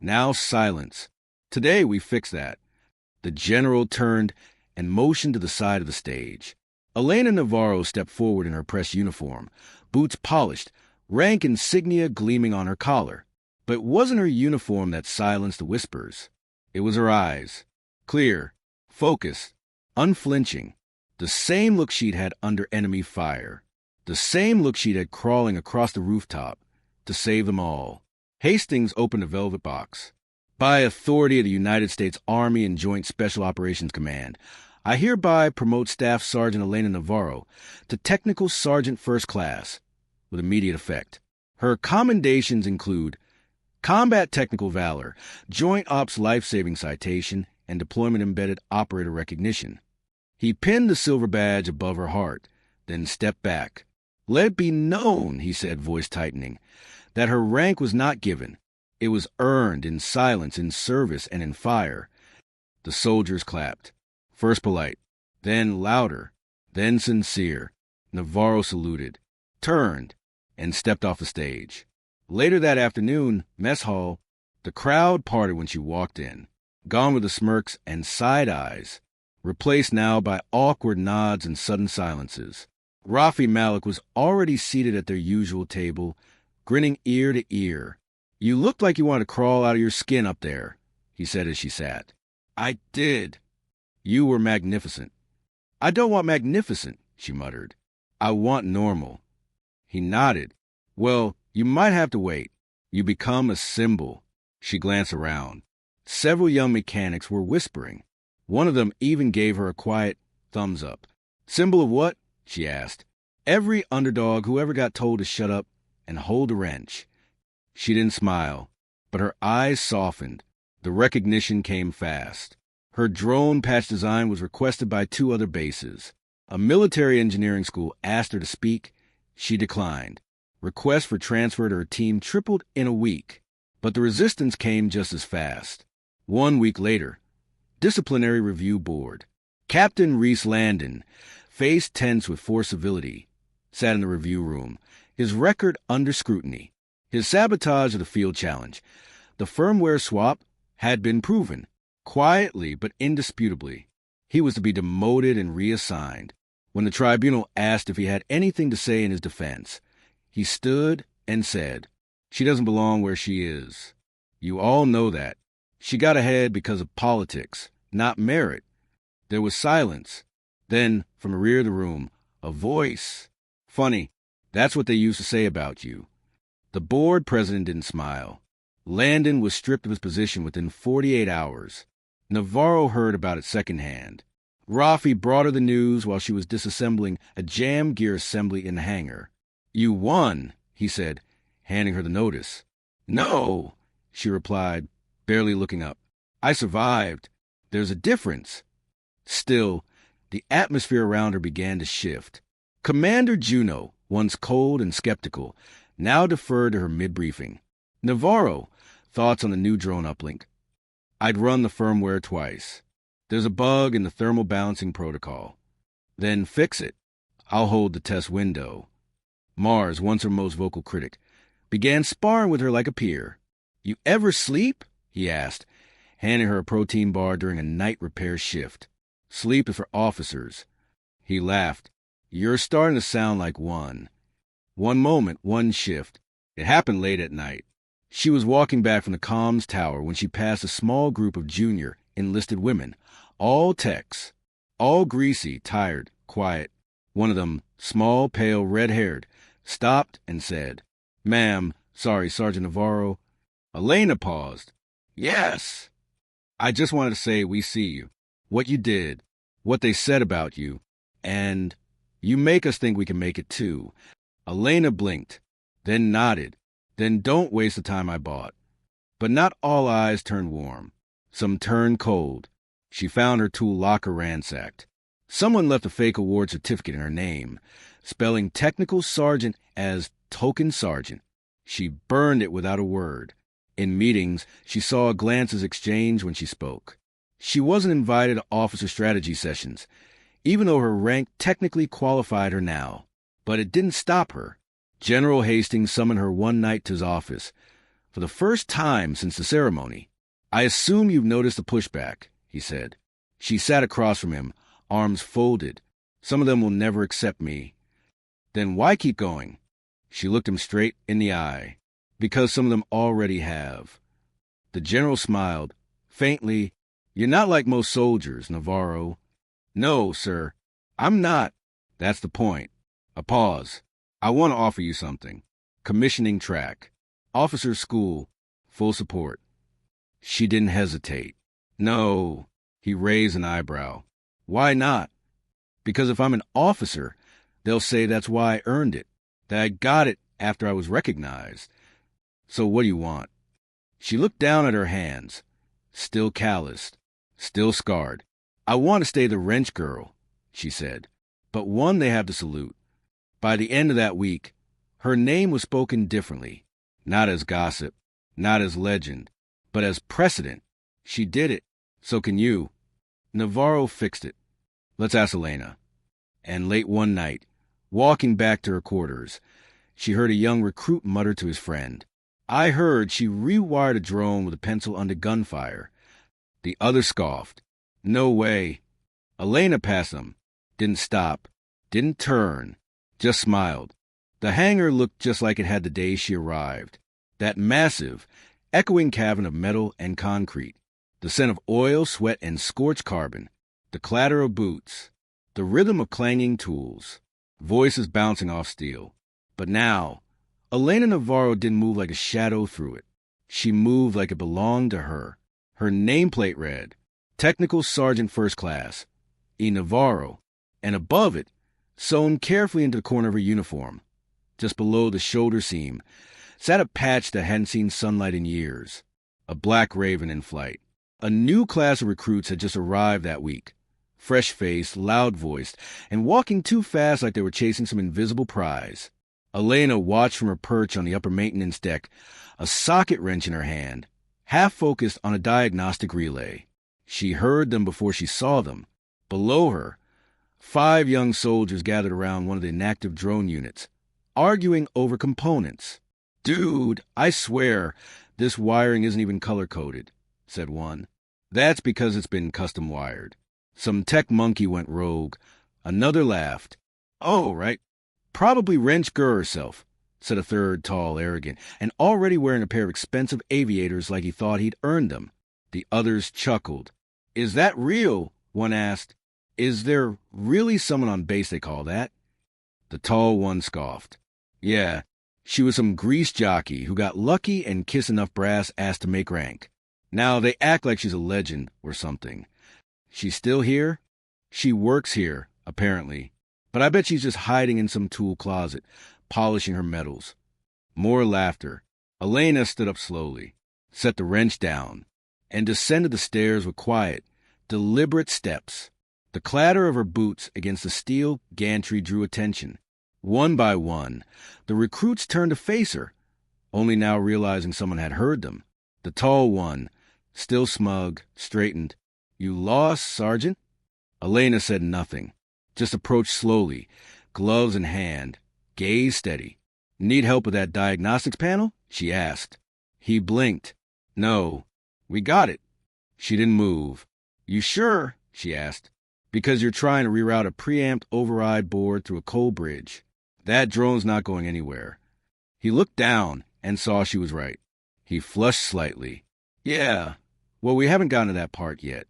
Now silence. Today we fix that. The general turned and motioned to the side of the stage. Elena Navarro stepped forward in her press uniform, boots polished, rank insignia gleaming on her collar. But it wasn't her uniform that silenced the whispers. It was her eyes. Clear, focused, unflinching. The same look she'd had under enemy fire. The same look she'd had crawling across the rooftop to save them all. Hastings opened a velvet box. "By authority of the United States Army and Joint Special Operations Command, I hereby promote Staff Sergeant Elena Navarro to Technical Sergeant First Class with immediate effect. Her commendations include Combat Technical Valor, Joint Ops Life-Saving Citation, and Deployment Embedded Operator Recognition." He pinned the silver badge above her heart, then stepped back. "Let it be known," he said, voice tightening, "that her rank was not given. It was earned in silence, in service, and in fire." The soldiers clapped. First polite, then louder, then sincere. Navarro saluted, turned, and stepped off the stage. Later that afternoon, mess hall, the crowd parted when she walked in, gone were the smirks and side eyes, replaced now by awkward nods and sudden silences. Rafi Malik was already seated at their usual table, grinning ear to ear. "You looked like you wanted to crawl out of your skin up there," he said as she sat. "I did." "You were magnificent." "I don't want magnificent," she muttered. "I want normal." He nodded. "Well, you might have to wait. You become a symbol." She glanced around. Several young mechanics were whispering. One of them even gave her a quiet thumbs up. "Symbol of what?" she asked. "Every underdog who ever got told to shut up and hold a wrench." She didn't smile, but her eyes softened. The recognition came fast. Her drone patch design was requested by 2 other bases. A military engineering school asked her to speak. She declined. Requests for transfer to her team tripled in a week, but the resistance came just as fast. 1 week later, Disciplinary Review Board. Captain Reese Landon, face tense with forced civility, sat in the review room, his record under scrutiny. His sabotage of the field challenge, the firmware swap, had been proven, quietly but indisputably. He was to be demoted and reassigned. When the tribunal asked if he had anything to say in his defense, he stood and said, "She doesn't belong where she is. You all know that. She got ahead because of politics, not merit." There was silence. Then, from the rear of the room, a voice. "Funny, that's what they used to say about you." The board president didn't smile. Landon was stripped of his position within 48 hours. Navarro heard about it secondhand. Rafi brought her the news while she was disassembling a jam gear assembly in the hangar. "You won," he said, handing her the notice. "No," she replied, barely looking up. "I survived. There's a difference." Still, the atmosphere around her began to shift. Commander Juno, once cold and skeptical, now deferred to her mid-briefing. "Navarro, thoughts on the new drone uplink?" "I'd run the firmware twice. There's a bug in the thermal balancing protocol." "Then fix it. I'll hold the test window." Mars, once her most vocal critic, began sparring with her like a peer. "You ever sleep?" he asked, handing her a protein bar during a night repair shift. "Sleep is for officers." He laughed. "You're starting to sound like one." One moment, one shift. It happened late at night. She was walking back from the comms tower when she passed a small group of junior, enlisted women, all techs, all greasy, tired, quiet. One of them, small, pale, red-haired, stopped and said, "Ma'am, sorry, Sergeant Navarro." Elena paused. "Yes." "I just wanted to say we see you, what you did, what they said about you, and you make us think we can make it too." Elena blinked, then nodded, then "Don't waste the time I bought." But not all eyes turned warm. Some turned cold. She found her tool locker ransacked. Someone left a fake award certificate in her name, spelling technical sergeant as token sergeant. She burned it without a word. In meetings, she saw glances exchanged when she spoke. She wasn't invited to officer strategy sessions, even though her rank technically qualified her now. But it didn't stop her. General Hastings summoned her one night to his office, for the first time since the ceremony. "I assume you've noticed the pushback," he said. She sat across from him, arms folded. "Some of them will never accept me." "Then why keep going?" She looked him straight in the eye. "Because some of them already have." The general smiled, faintly. "You're not like most soldiers, Navarro." "No, sir, I'm not." "That's the point." A pause. "I want to offer you something. Commissioning track. Officer's school. Full support." She didn't hesitate. "No." He raised an eyebrow. "Why not?" "Because if I'm an officer, they'll say that's why I earned it, that I got it after I was recognized." "So what do you want?" She looked down at her hands, still calloused, still scarred. "I want to stay the wrench girl," she said, "but one they have to salute." By the end of that week, her name was spoken differently, not as gossip, not as legend, but as precedent. She did it. So can you. Navarro fixed it. Let's ask Elena. And late one night, walking back to her quarters, she heard a young recruit mutter to his friend, "I heard she rewired a drone with a pencil under gunfire." The other scoffed. "No way." Elena passed them, didn't stop, didn't turn, just smiled. The hangar looked just like it had the day she arrived. That massive, echoing cavern of metal and concrete. The scent of oil, sweat, and scorched carbon. The clatter of boots. The rhythm of clanging tools. Voices bouncing off steel. But now, Elena Navarro didn't move like a shadow through it. She moved like it belonged to her. Her nameplate read, Technical Sergeant First Class, E. Navarro, and above it, sewn carefully into the corner of her uniform, just below the shoulder seam, sat a patch that hadn't seen sunlight in years. A black raven in flight. A new class of recruits had just arrived that week. Fresh-faced, loud-voiced, and walking too fast like they were chasing some invisible prize. Elena watched from her perch on the upper maintenance deck, a socket wrench in her hand, half-focused on a diagnostic relay. She heard them before she saw them. Below her, 5 young soldiers gathered around one of the inactive drone units, arguing over components. "Dude, I swear, this wiring isn't even color-coded," said one. "That's because it's been custom wired." Some tech monkey went rogue. Another laughed. "Oh, right. Probably wrench Gurr herself," said a third, tall, arrogant, and already wearing a pair of expensive aviators like he thought he'd earned them. The others chuckled. "Is that real?" one asked. "Is there really someone on base they call that?" The tall one scoffed. "Yeah, She was some grease jockey who got lucky and kissed enough brass ass to make rank. Now they act like she's a legend or something. She's still here? She works here, apparently. But I bet she's just hiding in some tool closet, polishing her metals. More laughter. Elena stood up slowly, set the wrench down, and descended the stairs with quiet, deliberate steps. The clatter of her boots against the steel gantry drew attention. One by one, the recruits turned to face her, only now realizing someone had heard them. The tall one, still smug, straightened. "You lost, Sergeant?" Elena said nothing, just approached slowly, gloves in hand, gaze steady. "Need help with that diagnostics panel?" she asked. He blinked. "No, we got it." She didn't move. "You sure?" she asked. "Because you're trying to reroute a preamped override board through a coal bridge. That drone's not going anywhere." He looked down and saw she was right. He flushed slightly. "Yeah, well, we haven't gotten to that part yet."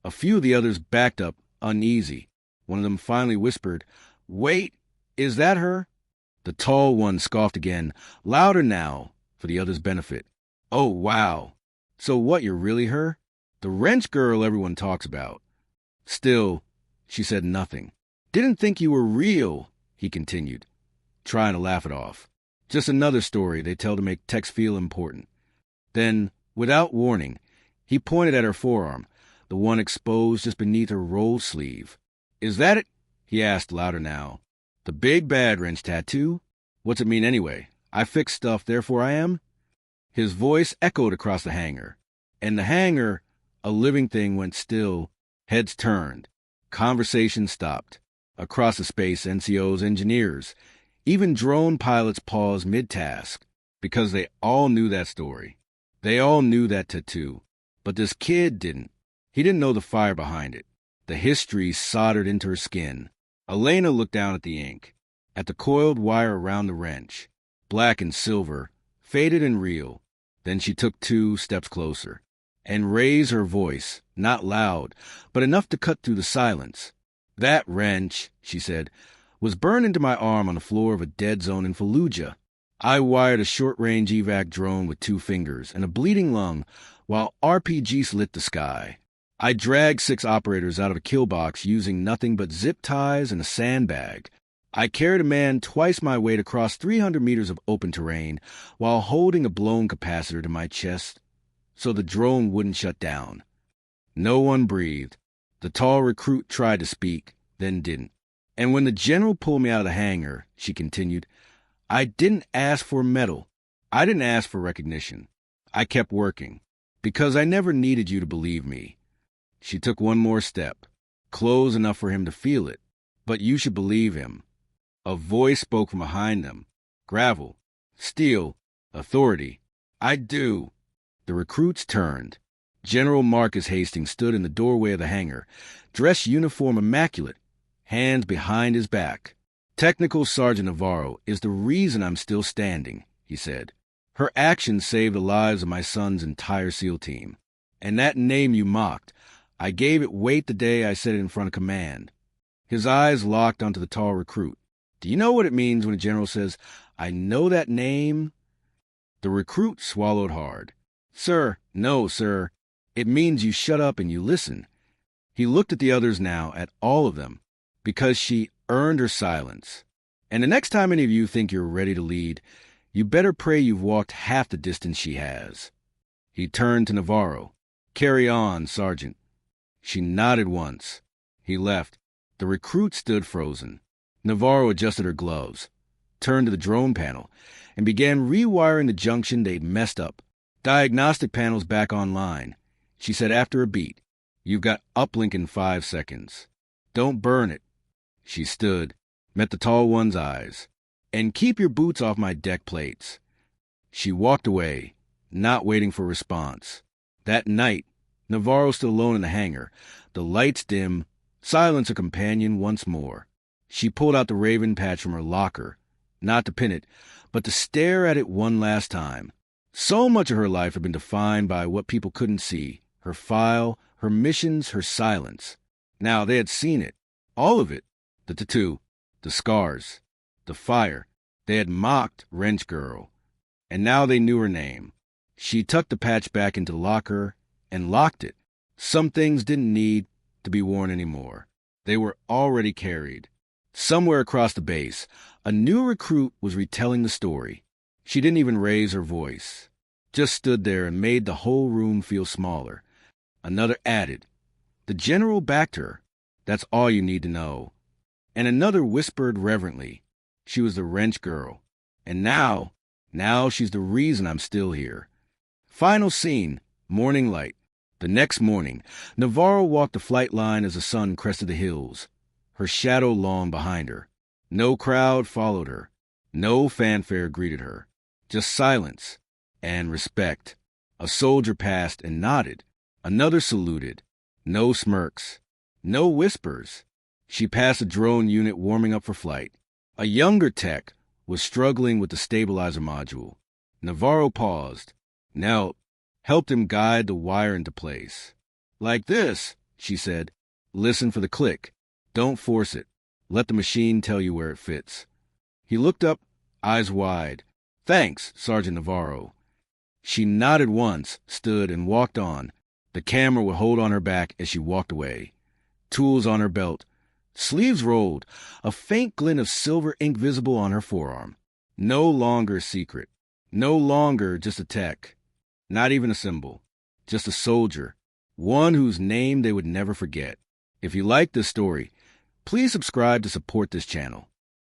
A few of the others backed up, uneasy. One of them finally whispered, "Wait, is that her?" The tall one scoffed again, louder now, for the others' benefit. "Oh, wow. So what, you're really her? The wrench girl everyone talks about." Still, she said nothing. "Didn't think you were real," he continued, trying to laugh it off. "Just another story they tell to make techs feel important." Then, without warning, he pointed at her forearm, the one exposed just beneath her rolled sleeve. "Is that it?" he asked louder now. "The big bad wrench tattoo? What's it mean anyway? I fix stuff, therefore I am?" His voice echoed across the hangar. And the hangar, a living thing, went still, heads turned. Conversation stopped. Across the space, NCOs, engineers, even drone pilots paused mid-task, because they all knew that story. They all knew that tattoo. But this kid didn't. He didn't know the fire behind it. The history soldered into her skin. Elena looked down at the ink, at the coiled wire around the wrench, black and silver, faded and real. Then she took 2 steps closer, and raised her voice, not loud, but enough to cut through the silence. "That wrench," she said, "was burned into my arm on the floor of a dead zone in Fallujah. I wired a short-range evac drone with 2 fingers and a bleeding lung while RPGs lit the sky. I dragged 6 operators out of a kill box using nothing but zip ties and a sandbag. I carried a man twice my weight across 300 meters of open terrain while holding a blown capacitor to my chest so the drone wouldn't shut down." No one breathed. The tall recruit tried to speak, then didn't. "And when the general pulled me out of the hangar," she continued, "I didn't ask for a medal. I didn't ask for recognition. I kept working, because I never needed you to believe me." She took one more step, close enough for him to feel it. "But you should believe him." A voice spoke from behind them. Gravel. Steel. Authority. "I do." The recruits turned. General Marcus Hastings stood in the doorway of the hangar, dress uniform immaculate, hands behind his back. "Technical Sergeant Navarro is the reason I'm still standing," he said. "Her actions saved the lives of my son's entire SEAL team. And that name you mocked, I gave it weight the day I said it in front of command." His eyes locked onto the tall recruit. "Do you know what it means when a general says, 'I know that name'?" The recruit swallowed hard. "Sir, no, sir. It means you shut up and you listen." He looked at the others now, at all of them, because she earned her silence. "And the next time any of you think you're ready to lead, you better pray you've walked half the distance she has." He turned to Navarro. "Carry on, Sergeant." She nodded once. He left. The recruit stood frozen. Navarro adjusted her gloves, turned to the drone panel, and began rewiring the junction they'd messed up. "Diagnostic panel's back online," she said after a beat. "You've got uplink in 5 seconds. Don't burn it." She stood, met the tall one's eyes. "And keep your boots off my deck plates." She walked away, not waiting for a response. That night, Navarro stood alone in the hangar, the lights dim, silence a companion once more. She pulled out the Raven patch from her locker, not to pin it, but to stare at it one last time. So much of her life had been defined by what people couldn't see, her file, her missions, her silence. Now they had seen it, all of it, the tattoo, the scars, the fire, They had mocked Wrench Girl, and now they knew her name. She tucked the patch back into the locker and locked it. Some things didn't need to be worn anymore. They were already carried. Somewhere across the base, a new recruit was retelling the story. She didn't even raise her voice, just stood there and made the whole room feel smaller. Another added, "The general backed her. That's all you need to know." And another whispered reverently, "She was the Wrench Girl. And now she's the reason I'm still here." Final scene, morning light. The next morning, Navarro walked the flight line as the sun crested the hills, her shadow long behind her. No crowd followed her. No fanfare greeted her. Just silence and respect. A soldier passed and nodded. Another saluted. No smirks. No whispers. She passed a drone unit warming up for flight. A younger tech was struggling with the stabilizer module. Navarro paused, knelt, helped him guide the wire into place. "Like this," she said. "Listen for the click. Don't force it. Let the machine tell you where it fits." He looked up, eyes wide. "Thanks, Sergeant Navarro." She nodded once, stood, and walked on. The camera would hold on her back as she walked away. Tools on her belt. Sleeves rolled, a faint glint of silver ink visible on her forearm. No longer a secret. No longer just a tech. Not even a symbol. Just a soldier. One whose name they would never forget. If you like this story, please subscribe to support this channel.